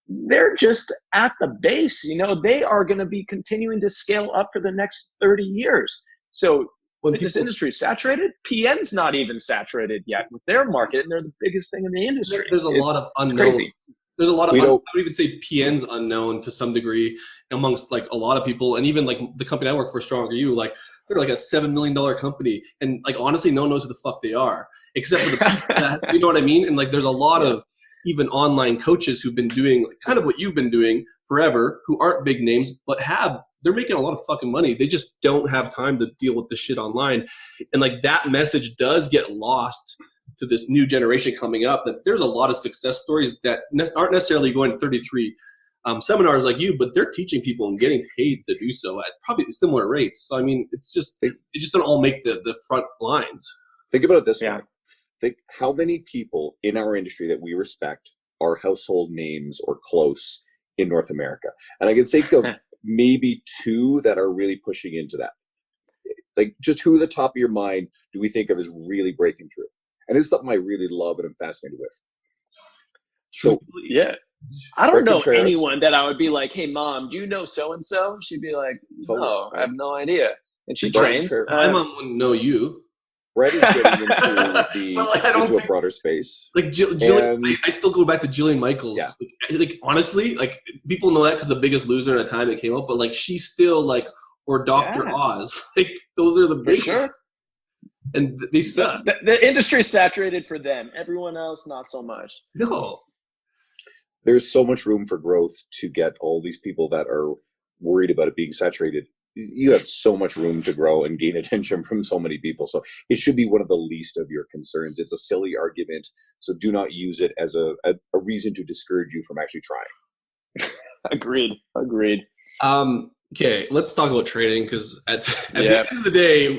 [SPEAKER 3] They're just at the base. They are going to be continuing to scale up for the next 30 years. So when this industry is saturated, PN's not even saturated yet with their market, and they're the biggest thing in the industry.
[SPEAKER 4] There's a lot of unknown.
[SPEAKER 3] Crazy.
[SPEAKER 4] There's a lot of, I would even say PN's unknown to some degree amongst a lot of people. And even the company I work for, Stronger You, they're a $7 million company. And honestly, no one knows who the fuck they are, except for the people that, you know what I mean? And there's a lot of even online coaches who've been doing kind of what you've been doing forever, who aren't big names, but they're making a lot of fucking money. They just don't have time to deal with the shit online. And that message does get lost to this new generation coming up, that there's a lot of success stories that aren't necessarily going to 33 seminars like you, but they're teaching people and getting paid to do so at probably similar rates. So, it's just, they just don't all make the front lines.
[SPEAKER 1] Think about it this way. Think how many people in our industry that we respect are household names or close in North America. And I can think of maybe 2 that are really pushing into that. Like, just who at the top of your mind do we think of as really breaking through? And this is something I really love and I'm fascinated with. So
[SPEAKER 3] yeah, I don't
[SPEAKER 1] Brett
[SPEAKER 3] know
[SPEAKER 1] Contreras,
[SPEAKER 3] anyone that I would be like, hey mom, do you know so and so? She'd be like, no, I have no idea. And she
[SPEAKER 1] Brett
[SPEAKER 3] trains.
[SPEAKER 1] Contreras-
[SPEAKER 4] My mom wouldn't know you.
[SPEAKER 1] Brett is getting into
[SPEAKER 4] Well, I don't
[SPEAKER 1] into a
[SPEAKER 4] think-
[SPEAKER 1] broader space.
[SPEAKER 4] Like Jillian,
[SPEAKER 1] And-
[SPEAKER 4] I still go back to Jillian Michaels.
[SPEAKER 1] Yeah.
[SPEAKER 4] Like honestly, like people know that because The Biggest Loser at a time it came out, but like she's still like, or Dr.
[SPEAKER 3] Yeah.
[SPEAKER 4] Oz. Like those are the
[SPEAKER 3] For
[SPEAKER 4] big
[SPEAKER 3] sure.
[SPEAKER 4] ones. And they suck.
[SPEAKER 3] The industry is saturated for them. Everyone else, not so much.
[SPEAKER 4] No.
[SPEAKER 1] There's so much room for growth to get all these people that are worried about it being saturated. You have so much room to grow and gain attention from so many people. So it should be one of the least of your concerns. It's a silly argument. So do not use it as a reason to discourage you from actually trying.
[SPEAKER 3] Agreed.
[SPEAKER 4] Okay, let's talk about trading because at the end of the day,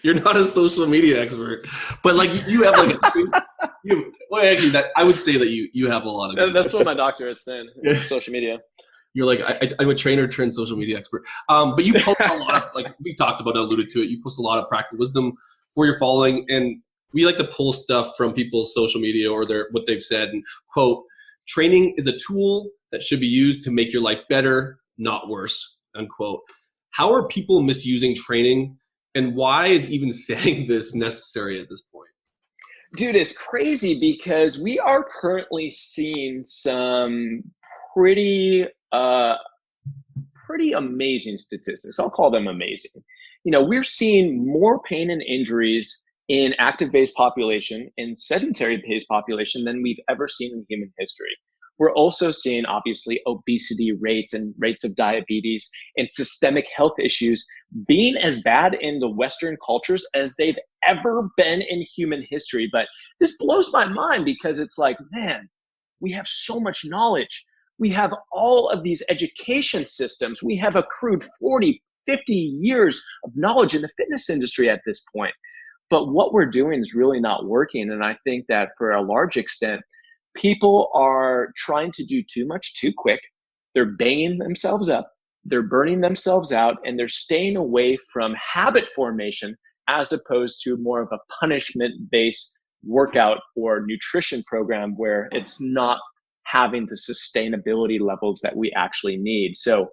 [SPEAKER 4] you're not a social media expert, but like you have like actually that I would say that you have a lot of.
[SPEAKER 3] That's what my doctorate said. Social media.
[SPEAKER 4] You're like I'm a trainer turned social media expert. But you post a lot of, like we talked about, alluded to it. You post a lot of practical wisdom for your following, and we like to pull stuff from people's social media or what they've said. And quote, training is a tool that should be used to make your life better, not worse. Unquote. How are people misusing training, and why is even saying this necessary at this point?
[SPEAKER 3] Dude, it's crazy because we are currently seeing some pretty amazing statistics. I'll call them amazing. You know, we're seeing more pain and injuries in active-based population and sedentary-based population than we've ever seen in human history. We're also seeing, obviously, obesity rates and rates of diabetes and systemic health issues being as bad in the Western cultures as they've ever been in human history. But this blows my mind because it's like, man, we have so much knowledge. We have all of these education systems. We have accrued 40, 50 years of knowledge in the fitness industry at this point. But what we're doing is really not working. And I think that for a large extent, people are trying to do too much too quick. They're banging themselves up. They're burning themselves out, and they're staying away from habit formation as opposed to more of a punishment-based workout or nutrition program where it's not having the sustainability levels that we actually need. So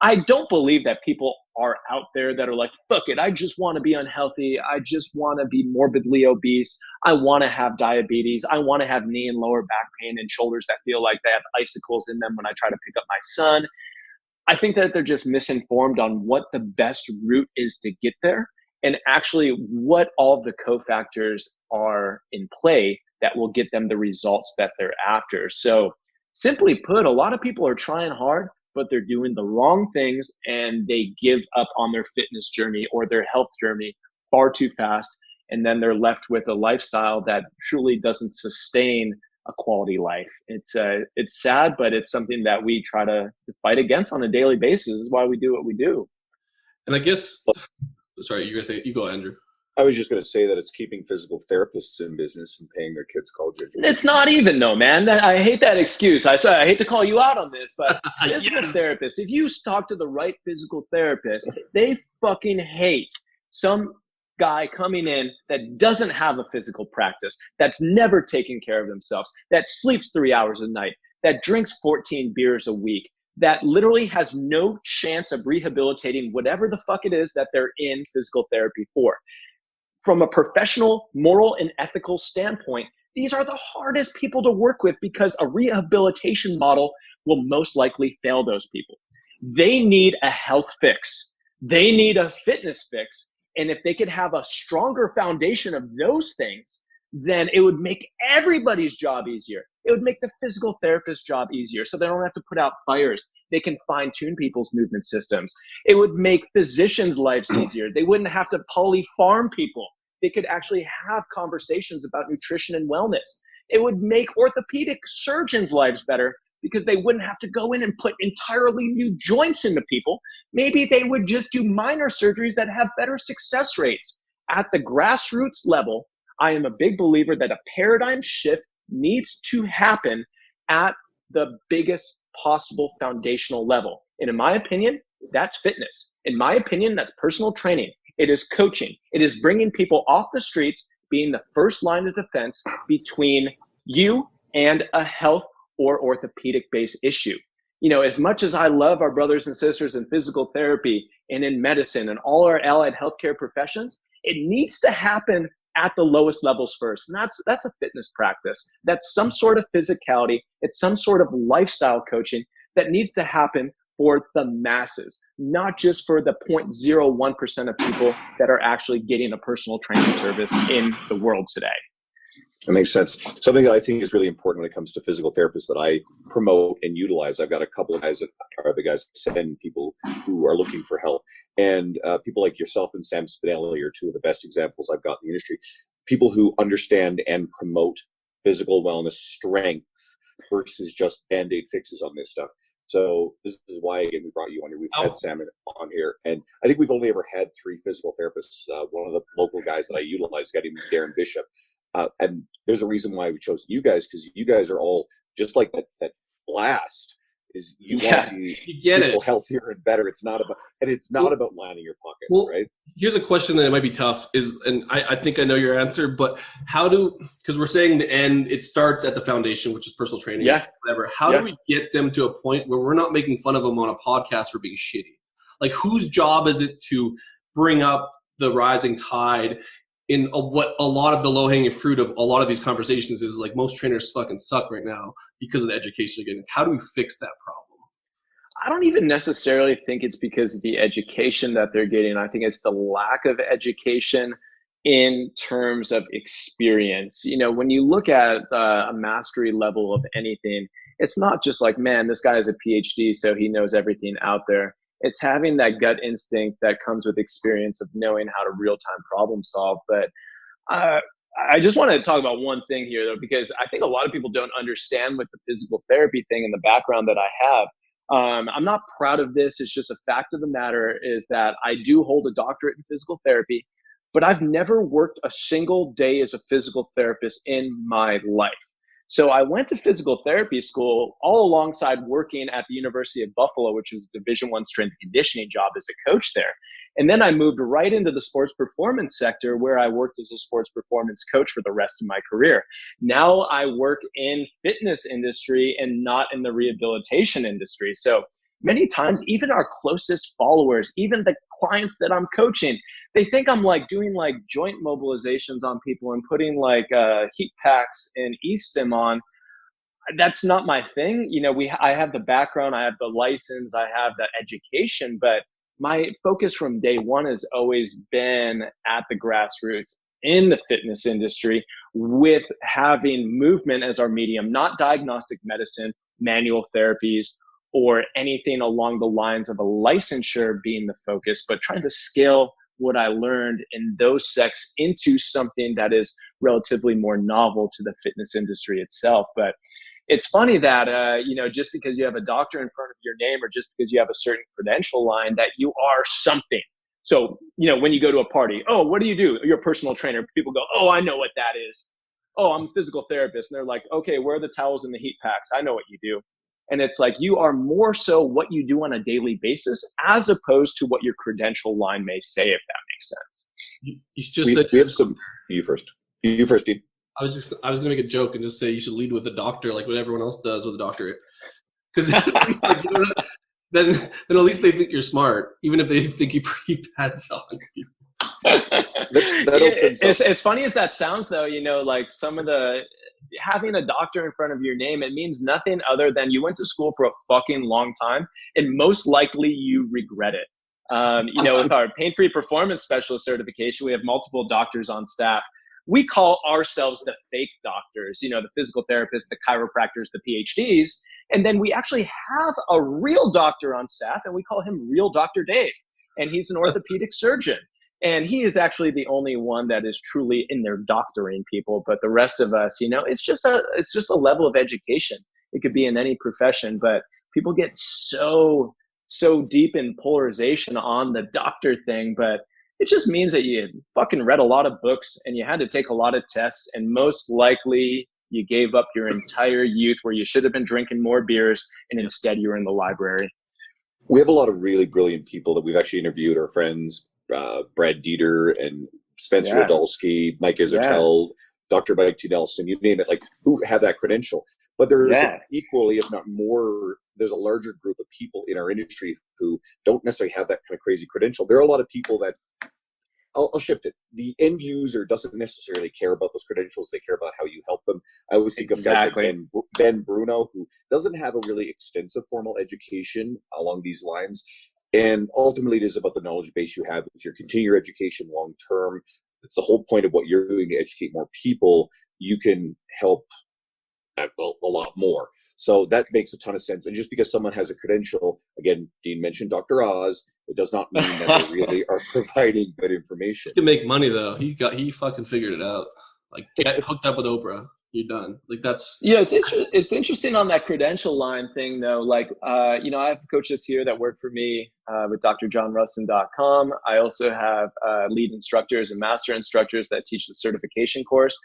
[SPEAKER 3] I don't believe that people are out there that are like, fuck it, I just want to be unhealthy. I just want to be morbidly obese. I want to have diabetes. I want to have knee and lower back pain and shoulders that feel like they have icicles in them when I try to pick up my son. I think that they're just misinformed on what the best route is to get there and actually what all the cofactors are in play that will get them the results that they're after. So simply put, a lot of people are trying hard, but they're doing the wrong things and they give up on their fitness journey or their health journey far too fast. And then they're left with a lifestyle that truly doesn't sustain a quality life. It's sad, but it's something that we try to fight against on a daily basis. This is why we do what we do.
[SPEAKER 4] And I guess, sorry, you're going to say, you go, Andrew.
[SPEAKER 1] I was just going to say that it's keeping physical therapists in business and paying their kids college education.
[SPEAKER 3] It's not even though, man. I hate that excuse. I hate to call you out on this, but physical therapists, if you talk to the right physical therapist, they fucking hate some guy coming in that doesn't have a physical practice, that's never taken care of themselves, that sleeps 3 hours a night, that drinks 14 beers a week, that literally has no chance of rehabilitating whatever the fuck it is that they're in physical therapy for. From a professional, moral, and ethical standpoint, these are the hardest people to work with because a rehabilitation model will most likely fail those people. They need a health fix. They need a fitness fix. And if they could have a stronger foundation of those things, then it would make everybody's job easier. It would make the physical therapist's job easier so they don't have to put out fires. They can fine-tune people's movement systems. It would make physicians' lives easier. They wouldn't have to poly-farm people. They could actually have conversations about nutrition and wellness. It would make orthopedic surgeons' lives better because they wouldn't have to go in and put entirely new joints into people. Maybe they would just do minor surgeries that have better success rates. At the grassroots level, I am a big believer that a paradigm shift needs to happen at the biggest possible foundational level. And in my opinion, That's fitness. In my opinion, that's personal training. It is coaching. It is bringing people off the streets, being the first line of defense between you and a health or orthopedic-based issue. As much as I love our brothers and sisters in physical therapy and in medicine and all our allied healthcare professions, it needs to happen at the lowest levels first. And that's a fitness practice. That's some sort of physicality. It's some sort of lifestyle coaching that needs to happen for the masses, not just for the 0.01% of people that are actually getting a personal training service in the world today.
[SPEAKER 1] That makes sense. Something that I think is really important when it comes to physical therapists that I promote and utilize. I've got a couple of guys that are the guys that send people who are looking for help. And people like yourself and Sam Spinelli are two of the best examples I've got in the industry. People who understand and promote physical wellness, strength, versus just Band-Aid fixes on this stuff. So this is why, again, we brought you on here. We've had Sam on here. And I think we've only ever had 3 physical therapists. One of the local guys that I utilize, a guy named Darren Bishop. And there's a reason why we chose you guys, because you guys are all just like that blast is you want to see people healthier and better. It's not about lining your pockets, right?
[SPEAKER 4] Here's a question that might be tough and I think I know your answer, but because we're saying the end, it starts at the foundation, which is personal training, whatever. How do we get them to a point where we're not making fun of them on a podcast for being shitty? Like, whose job is it to bring up the rising tide in what a lot of the low-hanging fruit of a lot of these conversations is? Like, most trainers fucking suck right now because of the education they're getting. How do we fix that problem?
[SPEAKER 3] I don't even necessarily think it's because of the education that they're getting. I think it's the lack of education in terms of experience. When you look at a mastery level of anything, it's not just like, man, this guy has a PhD, so he knows everything out there. It's having that gut instinct that comes with experience of knowing how to real-time problem solve. But I just want to talk about one thing here, though, because I think a lot of people don't understand with the physical therapy thing in the background that I have. I'm not proud of this. It's just a fact of the matter is that I do hold a doctorate in physical therapy, but I've never worked a single day as a physical therapist in my life. So I went to physical therapy school all alongside working at the University of Buffalo, which was a Division I strength and conditioning job as a coach there. And then I moved right into the sports performance sector, where I worked as a sports performance coach for the rest of my career. Now I work in fitness industry and not in the rehabilitation industry. So many times, even our closest followers, even the clients that I'm coaching, they think I'm like doing like joint mobilizations on people and putting like heat packs and E-stim on. That's not my thing. I have the background, I have the license, I have the education, but my focus from day one has always been at the grassroots in the fitness industry, with having movement as our medium, not diagnostic medicine, manual therapies, or anything along the lines of a licensure being the focus, but trying to scale what I learned in those sects into something that is relatively more novel to the fitness industry itself. But it's funny that, just because you have a doctor in front of your name, or just because you have a certain credential line, that you are something. So, when you go to a party, oh, what do? You're a personal trainer. People go, oh, I know what that is. Oh, I'm a physical therapist. And they're like, okay, where are the towels and the heat packs? I know what you do. And it's like, you are more so what you do on a daily basis, as opposed to what your credential line may say, if that makes sense.
[SPEAKER 1] We have some. You first, Dean.
[SPEAKER 4] I was going to make a joke and just say you should lead with a doctor, like what everyone else does with a doctorate. Because at least, then at least they think you're smart, even if they think you pretty bad on you.
[SPEAKER 3] As funny as that sounds, though, like some of the having a doctor in front of your name, it means nothing other than you went to school for a fucking long time, and most likely you regret it. With our pain-free performance specialist certification, we have multiple doctors on staff. We call ourselves the fake doctors, the physical therapists, the chiropractors, the PhDs. And then we actually have a real doctor on staff, and we call him Real Dr. Dave. And he's an orthopedic surgeon. And he is actually the only one that is truly in there doctoring people. But the rest of us, it's just a level of education. It could be in any profession, but people get so deep in polarization on the doctor thing. But it just means that you fucking read a lot of books and you had to take a lot of tests, and most likely you gave up your entire youth where you should have been drinking more beers, and instead you were in the library.
[SPEAKER 1] We have a lot of really brilliant people that we've actually interviewed. Our friends, Brad Dieter and Spencer
[SPEAKER 3] Yeah.
[SPEAKER 1] Adolsky, Mike Isertel, Dr. Mike T. Nelson, you name it, like who have that credential. But there's equally, if not more, there's a larger group of people in our industry who don't necessarily have that kind of crazy credential. There are a lot of people that, I'll shift it. The end user doesn't necessarily care about those credentials. They care about how you help them. I always think of guys like Ben Bruno, who doesn't have a really extensive formal education along these lines. And ultimately, it is about the knowledge base you have. If you continue your education long term, it's the whole point of what you're doing to educate more people. You can help a lot more. So that makes a ton of sense. And just because someone has a credential, again, Dean mentioned Dr. Oz, it does not mean that they really are providing good information.
[SPEAKER 4] He can make money though. He fucking figured it out. Like, get hooked up with Oprah. You're done. Like, that's
[SPEAKER 3] it's interesting on that credential line thing though. Like, I have coaches here that work for me with drjohnrusin.com. I also have lead instructors and master instructors that teach the certification course.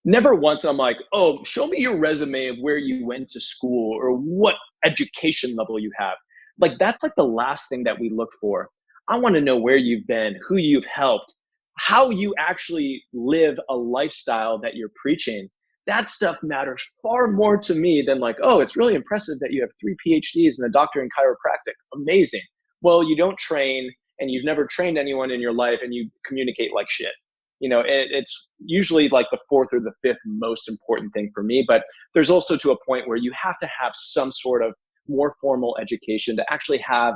[SPEAKER 3] Never once I'm like, oh, show me your resume of where you went to school or what education level you have. Like, that's like the last thing that we look for. I want to know where you've been, who you've helped, how you actually live a lifestyle that you're preaching. That stuff matters far more to me than like, oh, it's really impressive that you have 3 PhDs and a doctor in chiropractic. Amazing. Well, you don't train and you've never trained anyone in your life and you communicate like shit. It's usually like the 4th or the 5th most important thing for me. But there's also to a point where you have to have some sort of more formal education to actually have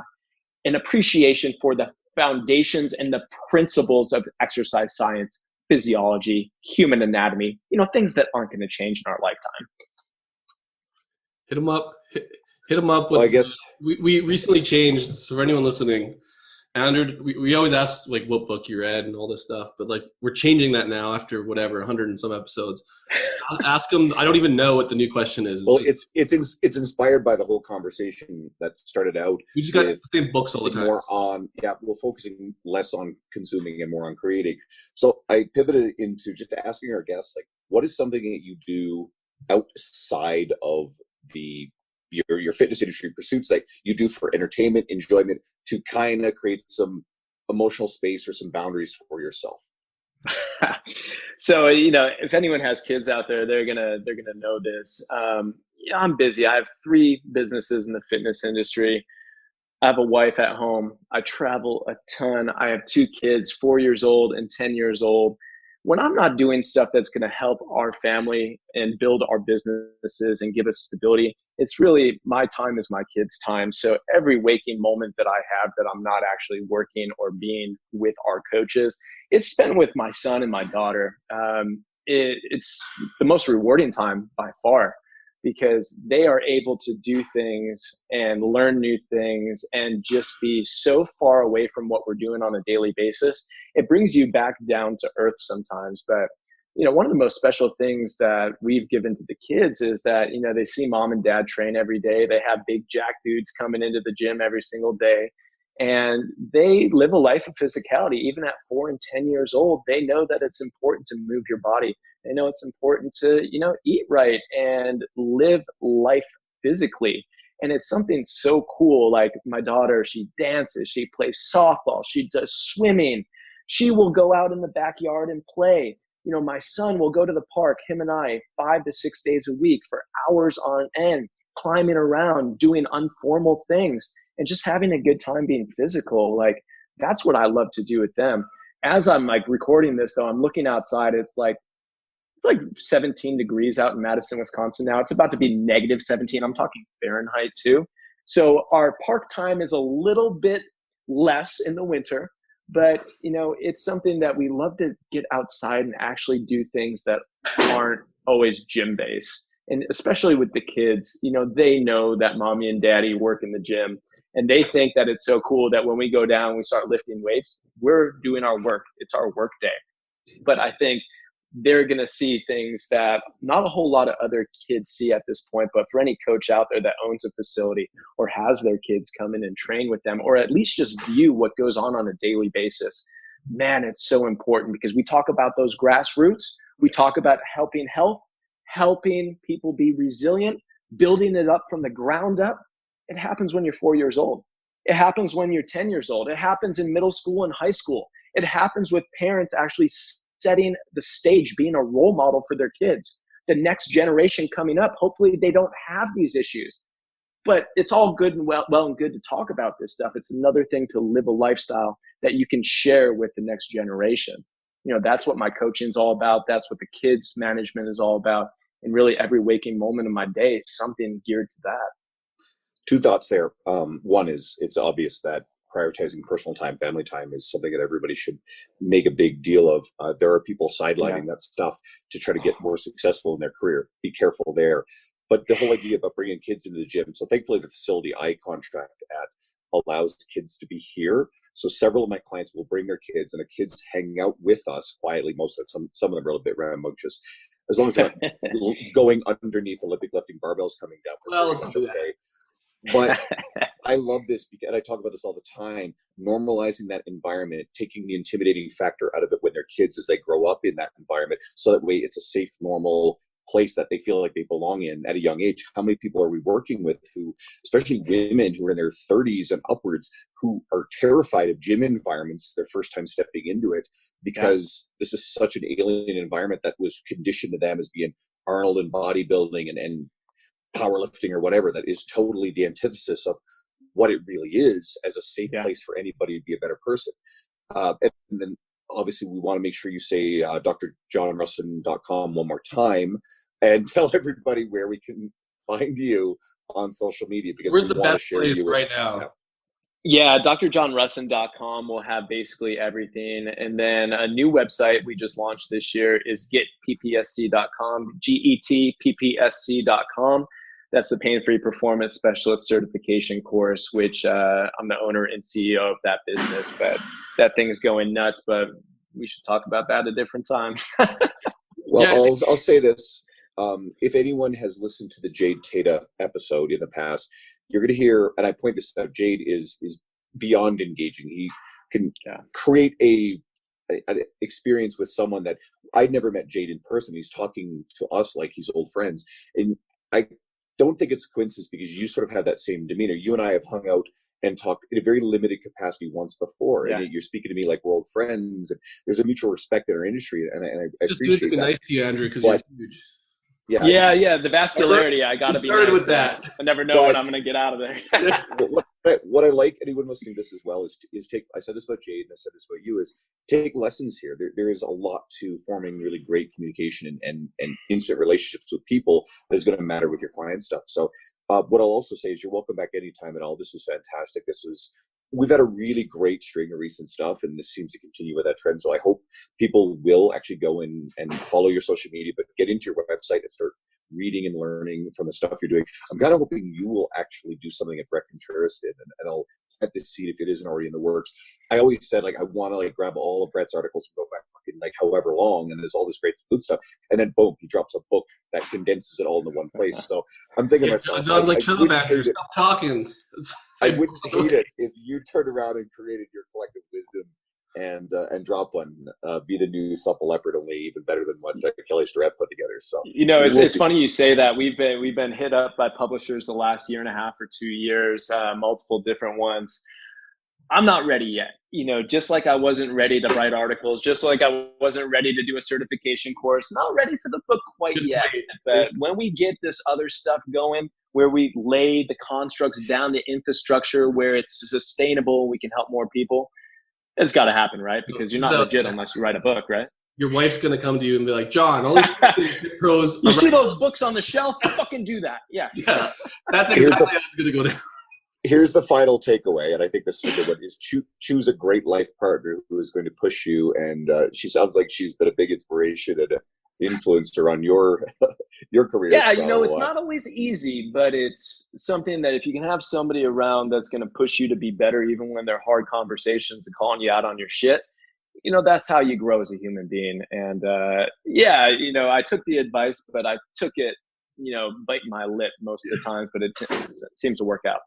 [SPEAKER 3] an appreciation for the foundations and the principles of exercise science, physiology, human anatomy, things that aren't going to change in our lifetime.
[SPEAKER 4] Hit them up. Hit them up.
[SPEAKER 1] Well, I guess
[SPEAKER 4] we recently changed. So for anyone listening, Andrew, we always ask like what book you read and all this stuff, but like we're changing that now after 100 and some episodes. Ask them. I don't even know what the new question is.
[SPEAKER 1] Well, it's inspired by the whole conversation that started out.
[SPEAKER 4] We just got the same books all the time.
[SPEAKER 1] We're focusing less on consuming and more on creating. So I pivoted into just asking our guests, like, what is something that you do outside of your fitness industry pursuits that you do for entertainment, enjoyment, to kind of create some emotional space or some boundaries for yourself?
[SPEAKER 3] So, if anyone has kids out there, they're gonna know this. I'm busy. I have 3 businesses in the fitness industry. I have a wife at home. I travel a ton. I have 2 kids, 4 years old and 10 years old. When I'm not doing stuff that's going to help our family and build our businesses and give us stability, it's really my time is my kids' time. So every waking moment that I have that I'm not actually working or being with our coaches, it's spent with my son and my daughter. It's the most rewarding time by far, because they are able to do things and learn new things and just be so far away from what we're doing on a daily basis. It brings you back down to earth sometimes. But, one of the most special things that we've given to the kids is that, they see mom and dad train every day. They have big jack dudes coming into the gym every single day. And they live a life of physicality. Even at 4 and 10 years old, they know that it's important to move your body. They know it's important to, eat right and live life physically. And it's something so cool. Like my daughter, she dances, she plays softball, she does swimming. She will go out in the backyard and play. My son will go to the park, him and I, 5 to 6 days a week for hours on end, climbing around, doing informal things, and just having a good time being physical. Like, that's what I love to do with them. As I'm like recording this though, I'm looking outside. It's like 17 degrees out in Madison, Wisconsin now. It's about to be negative 17. I'm talking Fahrenheit too. So our park time is a little bit less in the winter, but it's something that we love to get outside and actually do things that aren't always gym based. And especially with the kids, they know that mommy and daddy work in the gym, and they think that it's so cool that when we go down, we start lifting weights, we're doing our work. It's our work day. But I think they're going to see things that not a whole lot of other kids see at this point. But for any coach out there that owns a facility or has their kids come in and train with them, or at least just view what goes on a daily basis, man, it's so important, because we talk about those grassroots. We talk about helping health, helping people be resilient, building it up from the ground up. It happens when you're 4 years old. It happens when you're 10 years old. It happens in middle school and high school. It happens with parents actually setting the stage, being a role model for their kids. The next generation coming up, hopefully they don't have these issues. But it's all good and well and good to talk about this stuff. It's another thing to live a lifestyle that you can share with the next generation. You know, that's what my coaching is all about. That's what the kids management is all about. And really every waking moment of my day is something geared to that.
[SPEAKER 1] Two thoughts there. One is, it's obvious that prioritizing personal time, family time is something that everybody should make a big deal of. There are people sidelining that stuff to try to get more successful in their career. Be careful there. But the whole idea about bringing kids into the gym. So thankfully the facility I contract at allows kids to be here. So several of my clients will bring their kids, and the kids hang out with us quietly. Most of them, some of them are a little bit rambunctious. As long as they're not going underneath Olympic lifting barbells coming down.
[SPEAKER 4] Well, it's okay.
[SPEAKER 1] But I love this, and I talk about this all the time, normalizing that environment, taking the intimidating factor out of it when they're kids as they grow up in that environment. So that way it's a safe, normal place that they feel like they belong in at a young age. How many people are we working with who, especially women who are in their 30s and upwards, who are terrified of gym environments their first time stepping into it, because this is such an alien environment that was conditioned to them as being Arnold and bodybuilding and powerlifting or whatever, that is totally the antithesis of what it really is as a safe place for anybody to be a better person. And then obviously we want to make sure you say drjohnrusin.com one more time and tell everybody where we can find you on social media, because
[SPEAKER 4] where's
[SPEAKER 1] we
[SPEAKER 4] the
[SPEAKER 1] want
[SPEAKER 4] best
[SPEAKER 1] to share
[SPEAKER 4] place
[SPEAKER 1] you
[SPEAKER 4] right now?
[SPEAKER 3] Yeah, drjohnrusin.com will have basically everything. And then a new website we just launched this year is getppsc.com, getppsc.com. That's the Pain-Free Performance Specialist Certification course, which I'm the owner and CEO of that business. But that thing's going nuts, but we should talk about that a different time.
[SPEAKER 1] Well, I'll say this. If anyone has listened to the Jade Tata episode in the past, you're going to hear, and I point this out, Jade is beyond engaging. He can create an experience with someone that I'd never met Jade in person. He's talking to us like he's old friends. And I don't think it's a coincidence, because you sort of have that same demeanor. You and I have hung out and talked in a very limited capacity once before, and you're speaking to me like we're old friends. And there's a mutual respect in our industry, and I
[SPEAKER 4] just
[SPEAKER 1] appreciate
[SPEAKER 4] good to be
[SPEAKER 1] that.
[SPEAKER 4] nice to you, Andrew, because you're huge.
[SPEAKER 3] The vascularity. I got to be
[SPEAKER 4] started
[SPEAKER 3] nice,
[SPEAKER 4] with that.
[SPEAKER 3] I never know when I'm going to get out of there.
[SPEAKER 1] What I like, anyone listening to this as well, is take, I said this about Jade and I said this about you, is take lessons here. There is a lot to forming really great communication and instant relationships with people that is going to matter with your client stuff. So what I'll also say is you're welcome back anytime at all. This was fantastic. We've had a really great string of recent stuff, and this seems to continue with that trend. So I hope people will actually go in and follow your social media, but get into your website and start reading and learning from the stuff you're doing. I'm kind of hoping you will actually do something that Brett Contreras did, and I'll plant this seed if it isn't already in the works. I always said, like, I want to like grab all of Brett's articles and go back fucking like however long, and there's all this great food stuff, and then boom, he drops a book that condenses it all into one place. So I'm thinking myself,
[SPEAKER 4] John's like, shut up, Andrew, stop talking.
[SPEAKER 1] I wouldn't hate it if you turned around and created your collective wisdom and drop one. Be the new Supple Leopard, only even better than what Kelly Starrett put together. So
[SPEAKER 3] it's funny you say that. We've been hit up by publishers the last year and a half or 2 years, multiple different ones. I'm not ready yet. Just like I wasn't ready to write articles, just like I wasn't ready to do a certification course, not ready for the book quite yet. But when we get this other stuff going, where we lay the constructs down, the infrastructure, where it's sustainable, we can help more people, it's got to happen, right? Because you're not legit unless you write a book, right?
[SPEAKER 4] Your wife's going to come to you and be like, John, all these pros.
[SPEAKER 3] You see those books on the shelf? Fucking do that. Yeah.
[SPEAKER 4] That's exactly how it's going to go down.
[SPEAKER 1] Here's the final takeaway, and I think this is a good one, is choose a great life partner who is going to push you. And she sounds like she's been a big inspiration and an influencer on your career.
[SPEAKER 3] Yeah, so, it's not always easy, but it's something that if you can have somebody around that's going to push you to be better, even when they're hard conversations and calling you out on your shit, that's how you grow as a human being. And I took the advice, but I took it, biting my lip most of the time, but it seems to work out.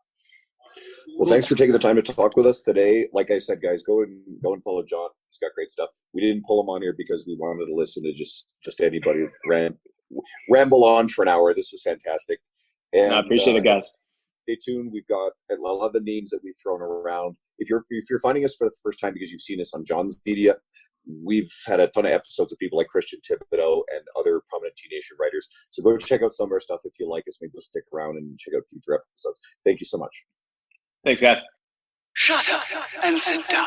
[SPEAKER 1] Well, thanks for taking the time to talk with us today. Like I said, guys, go and follow John. He's got great stuff. We didn't pull him on here because we wanted to listen to just anybody ramble on for an hour. This was fantastic. And
[SPEAKER 3] I appreciate it, guys.
[SPEAKER 1] stay tuned. We've got a lot of the names that we've thrown around. If you're finding us for the first time because you've seen us on John's media, we've had a ton of episodes of people like Christian Thibodeau and other prominent T-Nation writers. So go check out some of our stuff if you like us. Maybe we'll stick around and check out future episodes. Thank you so much.
[SPEAKER 3] Thanks, guys.
[SPEAKER 2] Shut up and sit down.